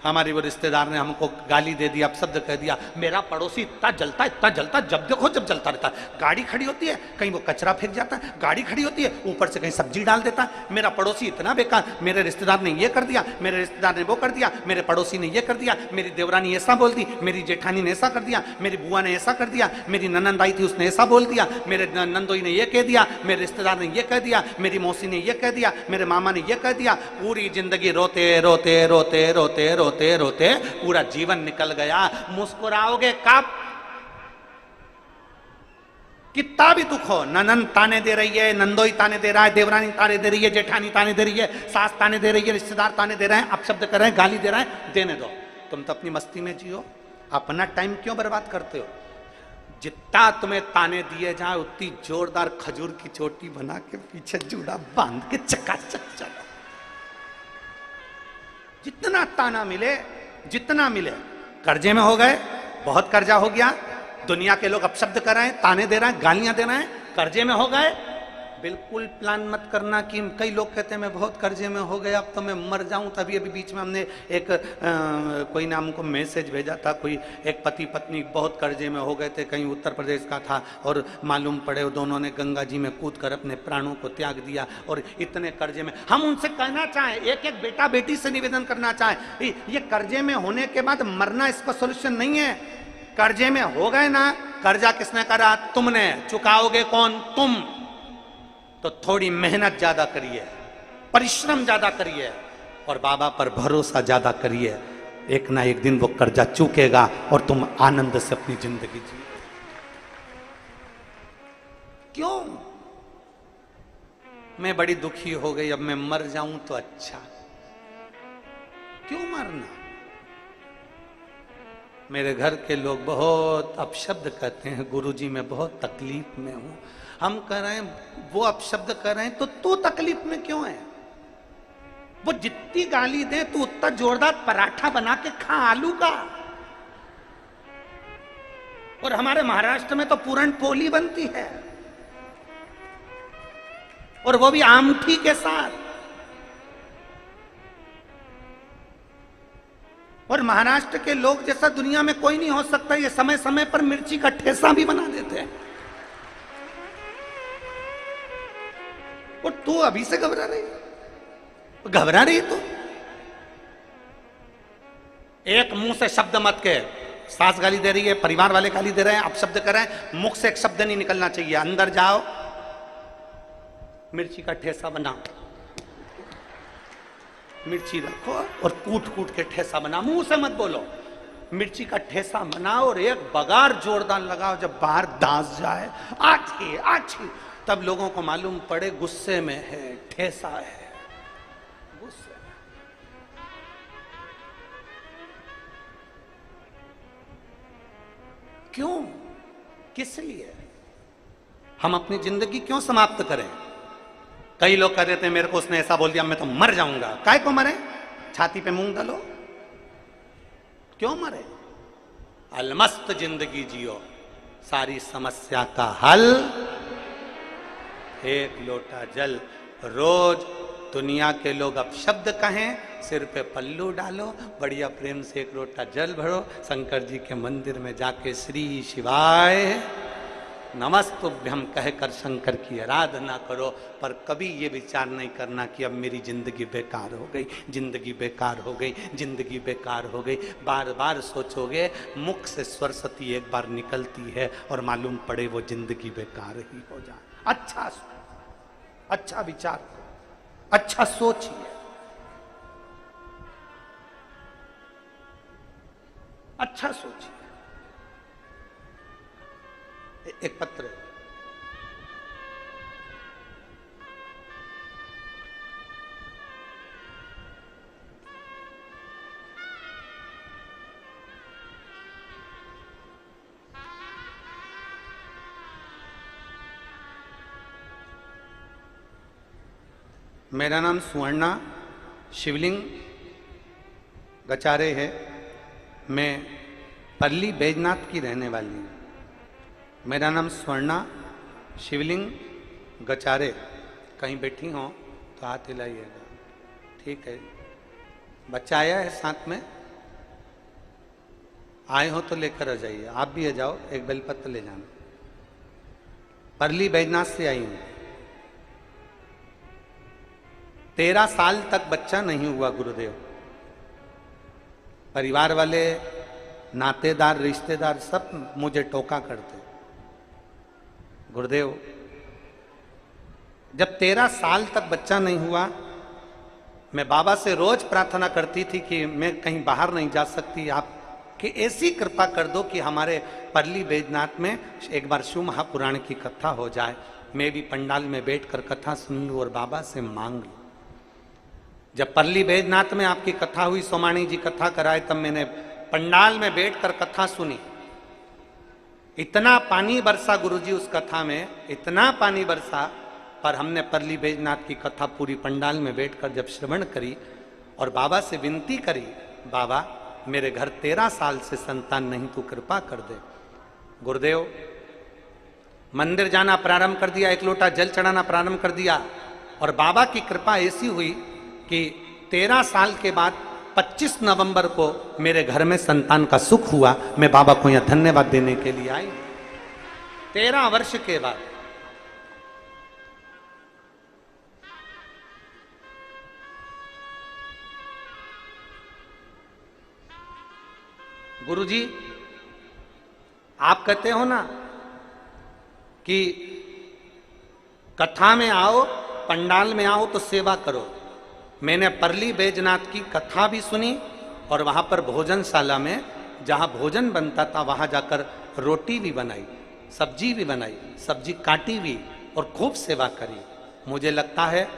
हमारी वो रिश्तेदार ने हमको गाली दे दिया, अपशब्द कह दिया। मेरा पड़ोसी इतना जलता, जब देखो जब जलता रहता है। गाड़ी खड़ी होती है, कहीं वो कचरा फेंक जाता है, गाड़ी खड़ी होती है, ऊपर से कहीं सब्जी डाल देता है। मेरा पड़ोसी इतना बेकार, मेरे रिश्तेदार ने ये कर दिया, मेरे रिश्तेदार ने वो कर दिया, मेरे पड़ोसी ने ये कर दिया, मेरी देवरानी ऐसा बोल दी, मेरी जेठानी ने ऐसा कर दिया, मेरी बुआ ने ऐसा कर दिया, मेरी ननंद आई थी उसने ऐसा बोल दिया, मेरे नंदोई ने ये कह दिया, मेरे रिश्तेदार ने ये कह दिया, मेरी मौसी ने ये कह दिया, मेरे मामा ने ये कह दिया। पूरी जिंदगी रोते रोते रोते रोते रोते रोते पूरा जीवन निकल गया। मुस्कुराओगे कब? कितना भी दुख हो, ननंद ताने दे रही है, नंदोई ताने दे रहा है, देवरानी ताने दे रही है, जेठानी ताने दे रही है, सास ताने दे रही है, रिश्तेदार ताने दे रहे हैं, अपशब्द कर रहे हैं, गाली दे रहे हैं, देने दो। तुम तो अपनी मस्ती में जियो, अपना टाइम क्यों बर्बाद करते हो? जितना तुम्हें ताने दिए जाए उतनी जोरदार खजूर की चोटी बना के पीछे जूड़ा बांध के चकाचक चलो। जितना ताना मिले, जितना मिले। कर्जे में हो गए, बहुत कर्जा हो गया, दुनिया के लोग अपशब्द कर रहे हैं, ताने दे रहे हैं, गालियां दे रहे हैं, कर्जे में हो गए। बिल्कुल प्लान मत करना कि कई लोग कहते हैं मैं बहुत कर्जे में हो गया, अब तो मैं मर जाऊं। तभी अभी बीच में हमने एक कोई ने हमको मैसेज भेजा था, कोई एक पति पत्नी बहुत कर्जे में हो गए थे, कहीं उत्तर प्रदेश का था, और मालूम पड़े दोनों ने गंगा जी में कूद कर अपने प्राणों को त्याग दिया और इतने कर्जे में। हम उनसे कहना चाहें, एक एक बेटा बेटी से निवेदन करना चाहें, ये कर्जे में होने के बाद मरना इसका सोल्यूशन नहीं है। कर्जे में हो गए ना, कर्जा किसने करा? तुमने। चुकाओगे कौन? तुम। तो थोड़ी मेहनत ज्यादा करिए, परिश्रम ज्यादा करिए और बाबा पर भरोसा ज्यादा करिए। एक ना एक दिन वो कर्जा चूकेगा और तुम आनंद से अपनी जिंदगी जिए। क्यों? मैं बड़ी दुखी हो गई, अब मैं मर जाऊं तो अच्छा। क्यों मरना? मेरे घर के लोग बहुत अपशब्द कहते हैं, गुरुजी मैं बहुत तकलीफ में हूं। हम कह रहे हैं वो अपशब्द कर रहे हैं तो तू तकलीफ में क्यों है? वो जितनी गाली दे तू उतना जोरदार पराठा बना के खा आलू का। और हमारे महाराष्ट्र में तो पूरन पोली बनती है, और वो भी आमठी के साथ। और महाराष्ट्र के लोग जैसा दुनिया में कोई नहीं हो सकता, ये समय समय पर मिर्ची का ठेसा भी बना देते हैं। और तू अभी से घबरा रही, घबरा रही तू? एक मुंह से शब्द मत के। सास गाली दे रही है, परिवार वाले गाली दे रहे हैं, अपशब्द कर रहे हैं, मुख से एक शब्द नहीं निकलना चाहिए। अंदर जाओ, मिर्ची का ठेसा बनाओ मिर्ची रखो और कूट कूट के ठेसा बनाओ, मुंह से मत बोलो। मिर्ची का ठेसा बनाओ और एक बगार जोरदार लगाओ, जब बाहर दांत जाए आछी आछी, तब लोगों को मालूम पड़े गुस्से में है, ठेसा है, गुस्से में। क्यों, किस लिए हम अपनी जिंदगी क्यों समाप्त करें? कई लोग कह देते हैं मेरे को उसने ऐसा बोल दिया मैं तो मर जाऊंगा। काय को मरे? छाती पे मूंग डालो, क्यों मरे? अलमस्त जिंदगी जियो, सारी समस्या का हल एक लोटा जल। रोज दुनिया के लोग अब शब्द कहें, सिर पे पल्लू डालो, बढ़िया प्रेम से एक लोटा जल भरो, शंकर जी के मंदिर में जाके श्री शिवाय नमस्तुभ्यम कहकर शंकर की आराधना करो। पर कभी ये विचार नहीं करना कि अब मेरी जिंदगी बेकार हो गई, जिंदगी बेकार हो गई, जिंदगी बेकार हो गई। बार बार सोचोगे, मुख से सरस्वती एक बार निकलती है और मालूम पड़े वो जिंदगी बेकार ही हो जाए। अच्छा विचार करो, अच्छा सोचिए, अच्छा सोचिए। एक पत्र मेरा नाम सुवर्णा शिवलिंग गचारे है। मैं पल्ली बैजनाथ की रहने वाली हूँ। मेरा नाम स्वर्णा शिवलिंग गचारे। कहीं बैठी हो तो हाथ हिलाइएगा, ठीक है? बच्चा आया है साथ में, आए हो तो लेकर आ जाइए। आप भी आ जाओ, एक बेलपत्र ले जाना। परली बैजनाथ से आई हूं। 13 साल तक बच्चा नहीं हुआ गुरुदेव। परिवार वाले, नातेदार, रिश्तेदार सब मुझे टोका करते। गुरुदेव, जब 13 साल तक बच्चा नहीं हुआ, मैं बाबा से रोज प्रार्थना करती थी कि मैं कहीं बाहर नहीं जा सकती, आप कि ऐसी कृपा कर दो कि हमारे परली बैजनाथ में एक बार शिव महापुराण की कथा हो जाए, मैं भी पंडाल में बैठकर कथा सुन लूं और बाबा से मांग लूं। जब परली बैजनाथ में आपकी कथा हुई, सोमाणी जी कथा कराए, तब मैंने पंडाल में बैठकर कथा सुनी। इतना पानी बरसा गुरुजी उस कथा में, इतना पानी बरसा, पर हमने परली बैजनाथ की कथा पूरी पंडाल में बैठकर जब श्रवण करी और बाबा से विनती करी, बाबा मेरे घर 13 साल से संतान नहीं, तू कृपा कर दे। गुरुदेव, मंदिर जाना प्रारंभ कर दिया, एक लोटा जल चढ़ाना प्रारंभ कर दिया, और बाबा की कृपा ऐसी हुई कि 13 साल के बाद 25 नवंबर को मेरे घर में संतान का सुख हुआ। मैं बाबा को यहां धन्यवाद देने के लिए आई। 13 वर्ष के बाद। गुरुजी, आप कहते हो ना कि कथा में आओ, पंडाल में आओ तो सेवा करो। मैंने परली बैजनाथ की कथा भी सुनी और वहाँ पर भोजनशाला में जहाँ भोजन बनता था वहाँ जाकर रोटी भी बनाई, सब्जी भी बनाई, सब्जी काटी भी और खूब सेवा करी। मुझे लगता है,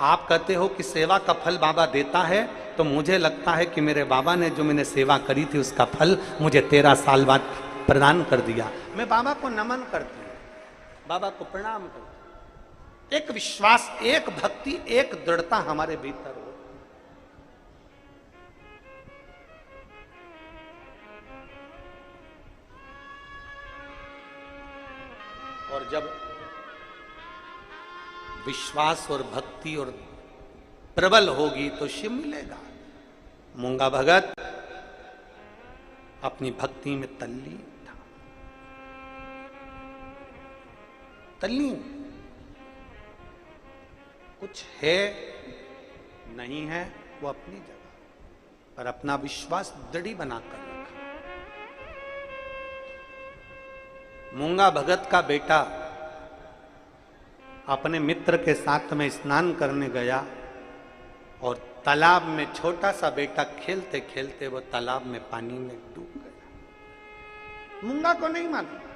आप कहते हो कि सेवा का फल बाबा देता है, तो मुझे लगता है कि मेरे बाबा ने जो मैंने सेवा करी थी उसका फल मुझे 13 साल बाद प्रदान कर दिया। मैं बाबा को नमन करती हूँ, बाबा को प्रणाम करती हूँ। एक विश्वास, एक भक्ति, एक दृढ़ता हमारे भीतर हो। और जब विश्वास और भक्ति और प्रबल होगी तो शिव मिलेगा। मूंगा भगत अपनी भक्ति में तल्लीन था, तल्लीन। कुछ है नहीं है वो अपनी जगह, पर अपना विश्वास दृढ़ बनाकर रखा। मूंगा भगत का बेटा अपने मित्र के साथ में स्नान करने गया और तालाब में छोटा सा बेटा खेलते खेलते वो तालाब में पानी में डूब गया। मूंगा को नहीं मालूम।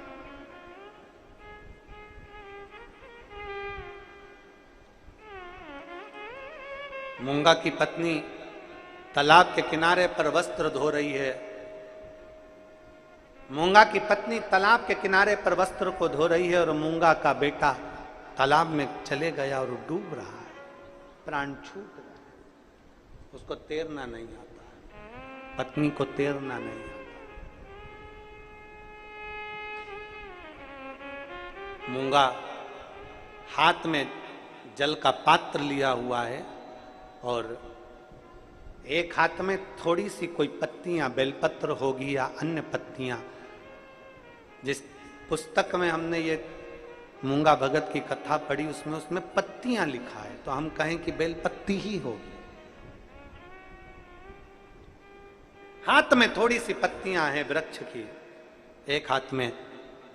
मूंगा की पत्नी तालाब के किनारे पर वस्त्र धो रही है। मूंगा की पत्नी तालाब के किनारे पर वस्त्र को धो रही है और मूंगा का बेटा तालाब में चले गया और डूब रहा है, प्राण छूट रहा है। उसको तैरना नहीं आता, पत्नी को तैरना नहीं आता। मूंगा हाथ में जल का पात्र लिया हुआ है और एक हाथ में थोड़ी सी कोई पत्तियां, बेलपत्र होगी या अन्य पत्तियां। जिस पुस्तक में हमने ये मूंगा भगत की कथा पढ़ी उसमें पत्तियां लिखा है, तो हम कहें कि बेलपत्ती ही होगी। हाथ में थोड़ी सी पत्तियां हैं वृक्ष की, एक हाथ में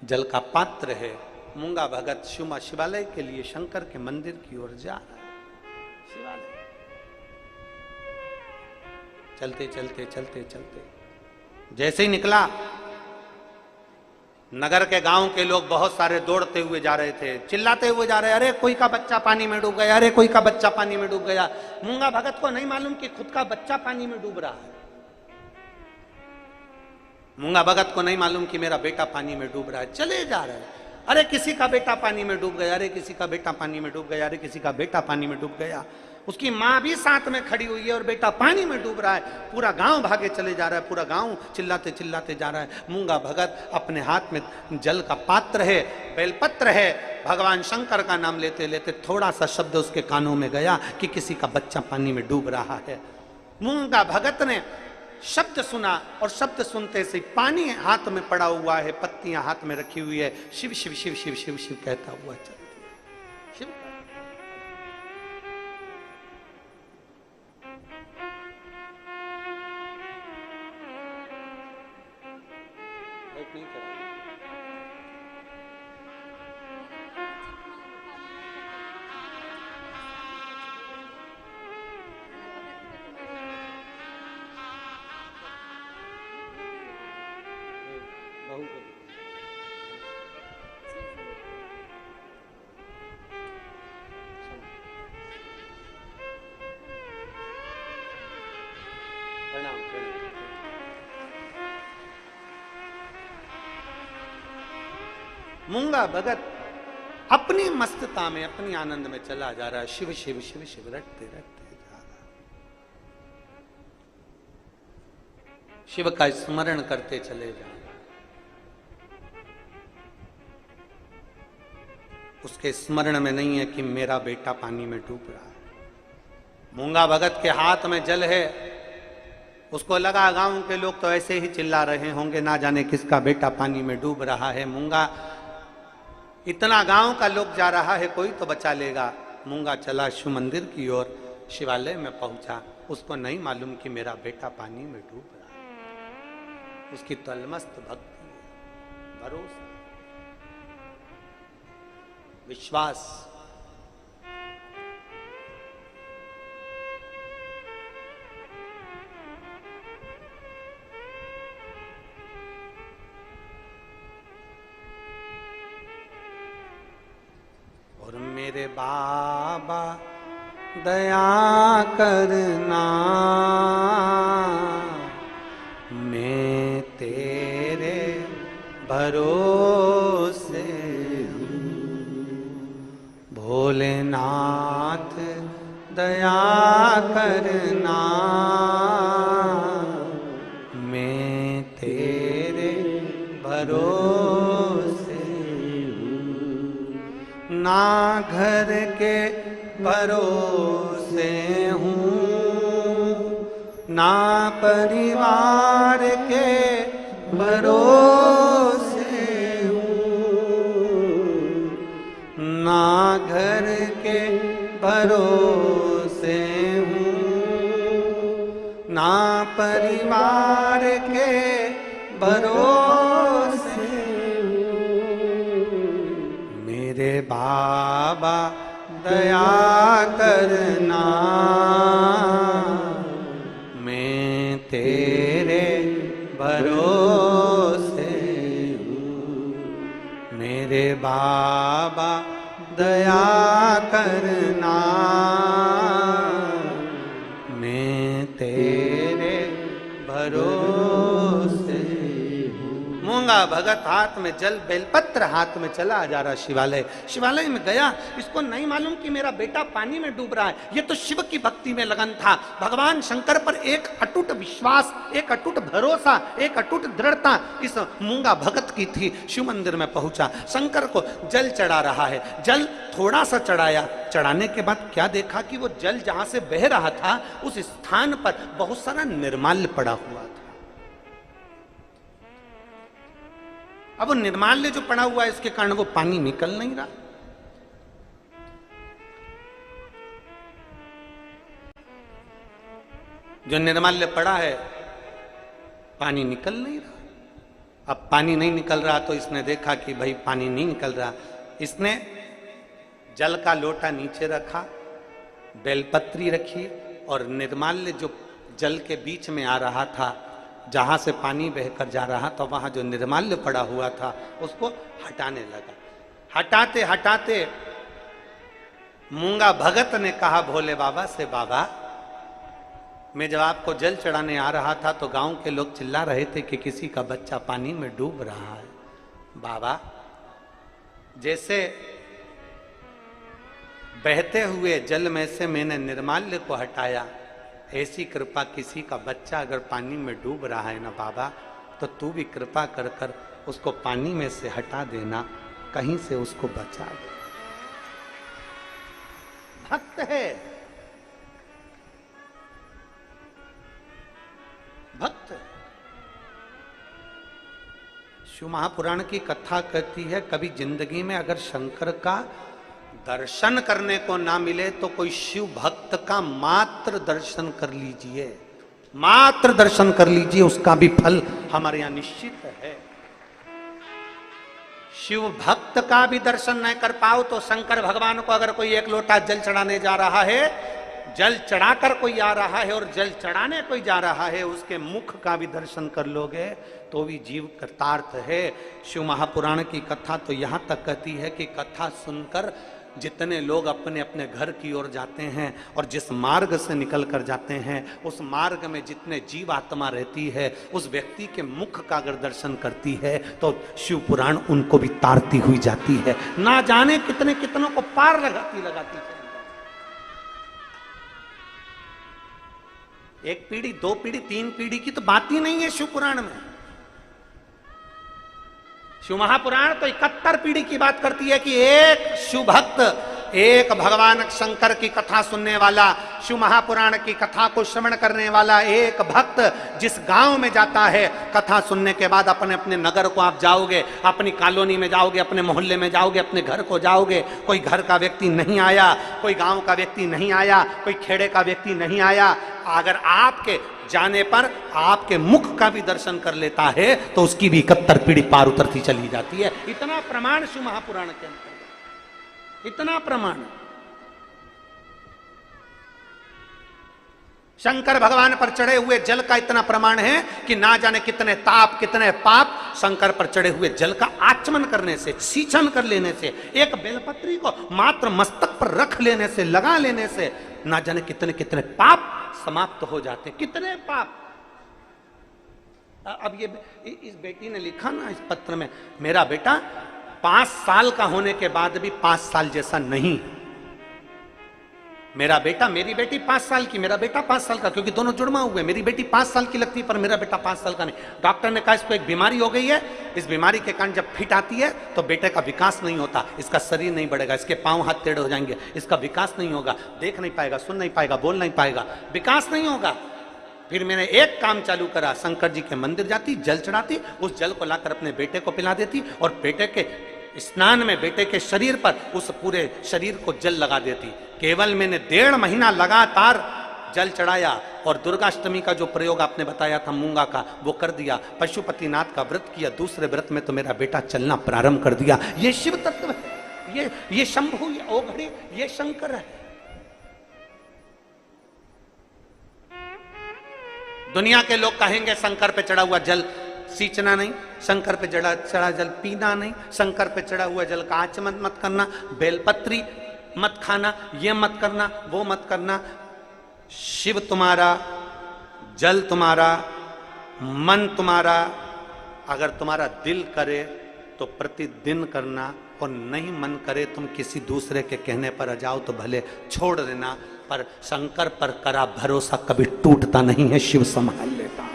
जल का पात्र है। मूंगा भगत शिवालय के लिए शंकर के मंदिर की ओर जा रहा है। शिवालय चलते चलते चलते चलते जैसे ही निकला, नगर के गांव के लोग बहुत सारे दौड़ते हुए जा रहे थे, चिल्लाते हुए जा रहे, अरे कोई का बच्चा पानी में डूब गया, अरे कोई का बच्चा पानी में डूब गया। मूंगा भगत को नहीं मालूम कि खुद का बच्चा पानी में डूब रहा है। मूंगा भगत को नहीं मालूम कि मेरा बेटा पानी में डूब रहा है। चले जा रहे हैं, अरे किसी का बेटा पानी में डूब गया, अरे किसी का बेटा पानी में डूब गया, अरे किसी का बेटा पानी में डूब गया। उसकी माँ भी साथ में खड़ी हुई है और बेटा पानी में डूब रहा है। पूरा गांव भागे चले जा रहा है, पूरा गांव चिल्लाते चिल्लाते जा रहा है। मूंगा भगत अपने हाथ में जल का पात्र है, बेलपत्र है, भगवान शंकर का नाम लेते लेते थोड़ा सा शब्द उसके कानों में गया कि किसी का बच्चा पानी में डूब रहा है। मूंगा भगत ने शब्द सुना और शब्द सुनते से पानी हाथ में पड़ा हुआ है, पत्तियां हाथ में रखी हुई है, शिव शिव शिव शिव शिव शिव कहता हुआ चलती है। शिव नहीं करा। मूंगा भगत अपनी मस्तता में, अपनी आनंद में चला जा रहा है। शिव शिव शिव शिव रटते रटते जा रहा है। शिव का स्मरण करते चले जा रहा है। उसके स्मरण में नहीं है कि मेरा बेटा पानी में डूब रहा है। मूंगा भगत के हाथ में जल है, उसको लगा गांव के लोग तो ऐसे ही चिल्ला रहे होंगे, ना जाने किसका बेटा पानी में डूब रहा है। मूंगा, इतना गांव का लोग जा रहा है, कोई तो बचा लेगा। मूंगा चला शिव मंदिर की ओर, शिवालय में पहुंचा। उसको नहीं मालूम कि मेरा बेटा पानी में डूब रहा है। उसकी तलमस्त भक्ति, भरोसा, विश्वास। और मेरे बाबा दया करना, मैं तेरे भरोसे हूँ। भोलेनाथ दया करना, मैं तेरे भरोसे ना घर के भरोसे हूँ, ना परिवार के भरोसे हूँ, ना घर के भरोसे हूँ, ना परिवार के भरोसे मेरे बाबा दया करना, मेरे बाबा दया करना, मैं तेरे भरोसे हूँ। मूंगा भगत हाथ में जल बेलपत्र हाथ में चला जा रहा शिवालय। शिवालय में गया, इसको नहीं मालूम कि मेरा बेटा पानी में डूब रहा है। ये तो शिव की भक्ति में लगन था। भगवान शंकर पर एक अटूट विश्वास, एक अटूट भरोसा, एक अटूट दृढ़ता इस मूंगा भगत की थी। शिव मंदिर में पहुंचा, शंकर को जल चढ़ा रहा है। जल थोड़ा सा चढ़ाया, चढ़ाने के बाद क्या देखा कि वो जल जहां से बह रहा था उस स्थान पर बहुत सारा निर्माल्य पड़ा हुआ था। अब वो निर्माल्य जो पड़ा हुआ है इसके कारण वो पानी निकल नहीं रहा। जो निर्माल्य पड़ा है पानी निकल नहीं रहा। अब पानी नहीं निकल रहा तो इसने देखा कि भाई पानी नहीं निकल रहा। इसने जल का लोटा नीचे रखा, बेलपत्री रखी और निर्माल्य जो जल के बीच में आ रहा था, जहां से पानी बहकर जा रहा था, वहां जो निर्माल्य पड़ा हुआ था उसको हटाने लगा। हटाते हटाते मूंगा भगत ने कहा भोले बाबा से, बाबा मैं जब आपको जल चढ़ाने आ रहा था तो गांव के लोग चिल्ला रहे थे कि किसी का बच्चा पानी में डूब रहा है। बाबा, जैसे बहते हुए जल में से मैंने निर्माल्य को हटाया, ऐसी कृपा किसी का बच्चा अगर पानी में डूब रहा है ना बाबा, तो तू भी कृपा कर कर उसको पानी में से हटा देना, कहीं से उसको बचा दे। भक्त है, भक्त। शिव महापुराण की कथा कहती है, कभी जिंदगी में अगर शंकर का दर्शन करने को ना मिले तो कोई शिव भक्त का मात्र दर्शन कर लीजिए, मात्र दर्शन कर लीजिए, उसका भी फल हमारे यहां निश्चित है। शिव भक्त का भी दर्शन नहीं कर पाओ तो शंकर भगवान को अगर कोई एक लोटा जल चढ़ाने जा रहा है, जल चढ़ाकर कोई आ रहा है और जल चढ़ाने कोई जा रहा है, उसके मुख का भी दर्शन कर लोगे तो भी जीव कृतार्थ है। शिव महापुराण की कथा तो यहां तक कहती है कि कथा सुनकर जितने लोग अपने अपने घर की ओर जाते हैं और जिस मार्ग से निकल कर जाते हैं, उस मार्ग में जितने जीव आत्मा रहती है, उस व्यक्ति के मुख का अगर दर्शन करती है तो शिव पुराण उनको भी तारती हुई जाती है। ना जाने कितने कितनों को पार लगाती लगाती है। एक पीढ़ी, दो पीढ़ी, तीन पीढ़ी की तो बात ही नहीं है शिव पुराण में। शिव महापुराण तो 71 पीढ़ी की बात करती है कि एक शिव भक्त, एक भगवान शंकर की कथा सुनने वाला, शिव महापुराण की कथा को श्रवण करने वाला एक भक्त जिस गांव में जाता है, कथा सुनने के बाद अपने अपने नगर को आप जाओगे, अपनी कॉलोनी में जाओगे, अपने मोहल्ले में जाओगे, अपने घर को जाओगे, कोई घर का व्यक्ति नहीं आया, कोई गांव का व्यक्ति नहीं आया, कोई खेड़े का व्यक्ति नहीं आया, अगर आपके जाने पर आपके मुख का भी दर्शन कर लेता है तो उसकी भी 71 पीढ़ी पार उतरती चली जाती है। इतना प्रमाण शिव महापुराण के अंतर्गत, इतना प्रमाण। शंकर भगवान पर चढ़े हुए जल का इतना प्रमाण है कि ना जाने कितने ताप, कितने पाप शंकर पर चढ़े हुए जल का आचमन करने से, सींचन कर लेने से, एक बेलपत्री को मात्र मस्तक पर रख लेने से, लगा लेने से ना जाने कितने कितने पाप समाप्त हो जाते। कितने पाप। अब ये इस बेटी ने लिखा ना इस पत्र में, मेरा बेटा 5 साल का होने के बाद भी 5 साल जैसा नहीं। मेरा बेटा, मेरी बेटी 5 साल की, मेरा बेटा 5 साल का, क्योंकि दोनों जुड़वा हुए। मेरी बेटी 5 साल की लगती है पर मेरा बेटा 5 साल का नहीं। डॉक्टर ने कहा इसको एक बीमारी हो गई है, इस बीमारी के कारण जब फिट आती है तो बेटे का विकास नहीं होता, इसका शरीर नहीं बढ़ेगा, इसके पांव हाथ टेढ़े हो जाएंगे, इसका विकास नहीं होगा, देख नहीं पाएगा, सुन नहीं पाएगा, बोल नहीं पाएगा, विकास नहीं होगा। फिर मैंने एक काम चालू करा, शंकर जी के मंदिर जाती, जल चढ़ाती, उस जल को लाकर अपने बेटे को पिला देती और बेटे के स्नान में बेटे के शरीर पर उस पूरे शरीर को जल लगा देती। केवल मैंने 1.5 महीना लगातार जल चढ़ाया और दुर्गाष्टमी का जो प्रयोग आपने बताया था मूंगा का, वो कर दिया। पशुपतिनाथ का व्रत किया, दूसरे व्रत में तो मेरा बेटा चलना प्रारंभ कर दिया। ये शिव तत्व है, ये शंभु, ये ओघड़ी, ये शंकर है। दुनिया के लोग कहेंगे शंकर पे चढ़ा हुआ जल सींचना नहीं, शंकर पे चढ़ा जल पीना नहीं, शंकर पे चढ़ा हुआ जल का आचमन मत करना, बेलपत्री मत खाना, ये मत करना, वो मत करना। शिव तुम्हारा, जल तुम्हारा, मन तुम्हारा। अगर तुम्हारा दिल करे तो प्रतिदिन करना, और नहीं मन करे तुम किसी दूसरे के कहने पर आ जाओ तो भले छोड़ देना, पर शंकर पर करा भरोसा कभी टूटता नहीं है, शिव संभाल लेता है।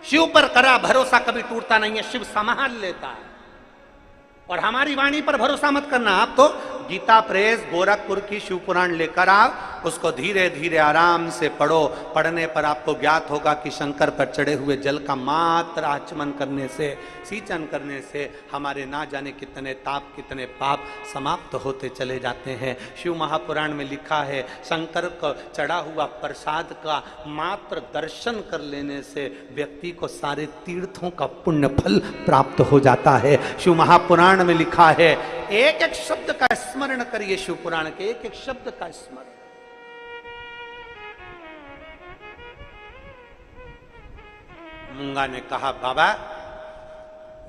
शिव पर करा भरोसा कभी टूटता नहीं है, शिव संभाल लेता है। और हमारी वाणी पर भरोसा मत करना, आप तो गीता प्रेस गोरखपुर की शिव पुराण लेकर आओ, उसको धीरे धीरे आराम से पढ़ो। पढ़ने पर आपको ज्ञात होगा कि शंकर पर चढ़े हुए जल का मात्र आचमन करने से, सींचन करने से हमारे ना जाने कितने ताप, कितने पाप समाप्त होते चले जाते हैं। शिव महापुराण में लिखा है, शंकर को चढ़ा हुआ प्रसाद का मात्र दर्शन कर लेने से व्यक्ति को सारे तीर्थों का पुण्य फल प्राप्त हो जाता है। शिव महापुराण में लिखा है, एक एक शब्द का स्मरण करिए, शिव पुराण के एक एक शब्द का स्मरण। मूंगा ने कहा, बाबा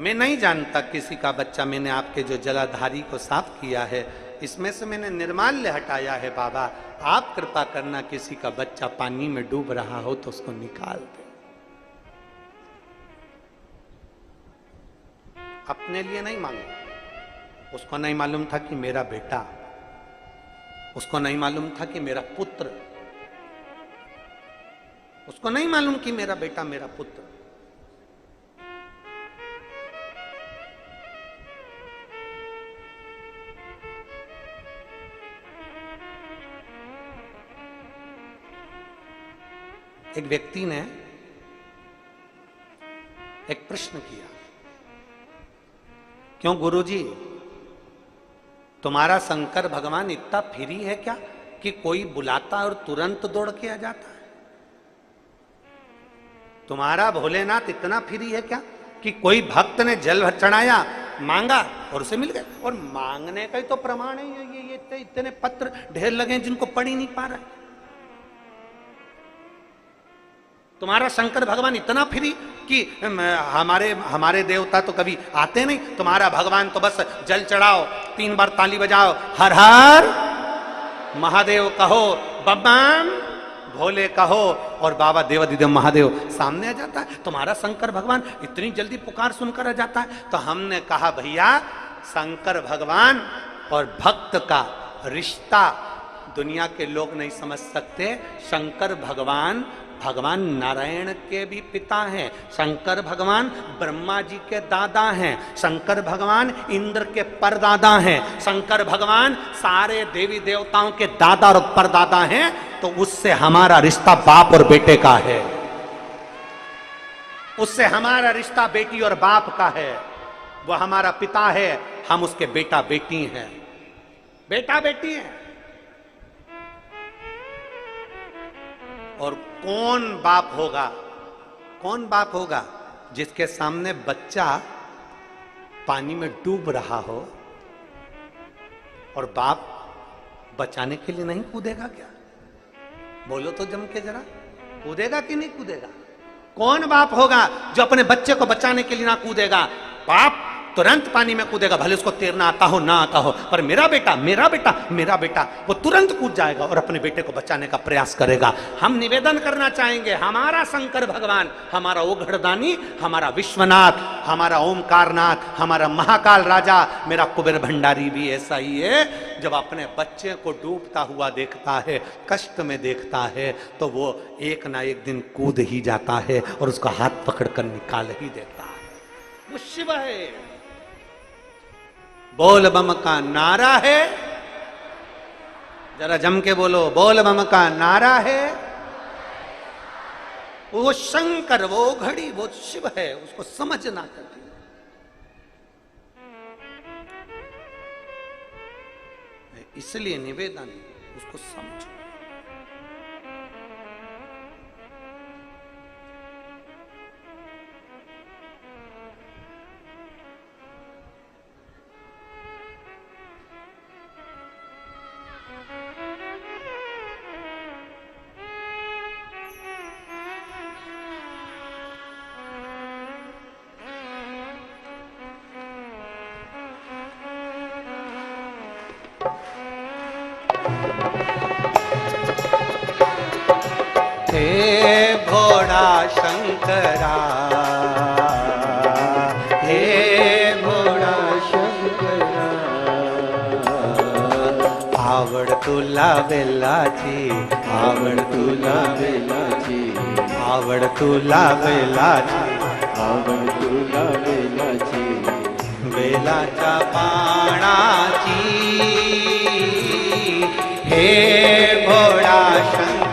मैं नहीं जानता किसी का बच्चा, मैंने आपके जो जलाधारी को साफ किया है इसमें से मैंने निर्माल्य हटाया है, बाबा आप कृपा करना, किसी का बच्चा पानी में डूब रहा हो तो उसको निकाल दे। अपने लिए नहीं मांगा, उसको नहीं मालूम था कि मेरा बेटा, उसको नहीं मालूम था कि मेरा पुत्र, उसको नहीं मालूम कि मेरा बेटा मेरा पुत्र। एक व्यक्ति ने एक प्रश्न किया, क्यों गुरुजी तुम्हारा शंकर भगवान इतना फ्री है क्या कि कोई बुलाता और तुरंत दौड़ के आ जाता है? तुम्हारा भोलेनाथ इतना फ्री है क्या कि कोई भक्त ने जल चढ़ाया, मांगा और उसे मिल गया? और मांगने का ही तो प्रमाण है ये इतने पत्र ढेर लगे जिनको पढ़ ही नहीं पा रहे। तुम्हारा शंकर भगवान इतना फ्री कि हमारे देवता तो कभी आते नहीं, तुम्हारा भगवान तो बस जल चढ़ाओ, 3 बार ताली बजाओ, हर हर महादेव कहो, बम भोले कहो, और बाबा देवादिदेव महादेव सामने आ जाता है। तुम्हारा शंकर भगवान इतनी जल्दी पुकार सुनकर आ जाता है। तो हमने कहा, भैया शंकर भगवान और भक्त का रिश्ता दुनिया के लोग नहीं समझ सकते। शंकर भगवान भगवान नारायण के भी पिता हैं, शंकर भगवान ब्रह्मा जी के दादा हैं, शंकर भगवान इंद्र के परदादा हैं, शंकर भगवान सारे देवी देवताओं के दादा और परदादा हैं। तो उससे हमारा रिश्ता बाप और बेटे का है, उससे हमारा रिश्ता बेटी और बाप का है। वो हमारा पिता है, हम उसके बेटा बेटी हैं, बेटा बेटी हैं। और कौन बाप होगा, कौन बाप होगा जिसके सामने बच्चा पानी में डूब रहा हो और बाप बचाने के लिए नहीं कूदेगा क्या? बोलो तो जम के जरा, कूदेगा कि नहीं कूदेगा? कौन बाप होगा जो अपने बच्चे को बचाने के लिए ना कूदेगा? बाप तुरंत पानी में कूदेगा, भले उसको तैरना आता हो ना आता हो, पर मेरा बेटा मेरा बेटा मेरा बेटा, वो तुरंत कूद जाएगा और अपने बेटे को बचाने का प्रयास करेगा। हम निवेदन करना चाहेंगे, हमारा शंकर भगवान, हमारा ओघड़दानी, हमारा विश्वनाथ, हमारा ओमकारनाथ, हमारा महाकाल राजा, मेरा कुबेर भंडारी भी ऐसा ही है। जब अपने बच्चे को डूबता हुआ देखता है, कष्ट में देखता है, तो वो एक ना एक दिन कूद ही जाता है और उसका हाथ पकड़कर निकाल ही देता है। वो शिव है। बोल बम का नारा है, जरा जम के बोलो, बोल बम का नारा है। वो शंकर, वो घड़ी, वो शिव है, उसको समझना चाहिए। इसलिए निवेदन, उसको समझो। हे भोळा शंकरा, हे भोळा शंकरा, आवड तुला बेलाची, आवड तुला बेलाची, आवड तुला बेलाची, आवड तुला बेलाची, बेलाच्या पानाची, हे भोळा शंकरा.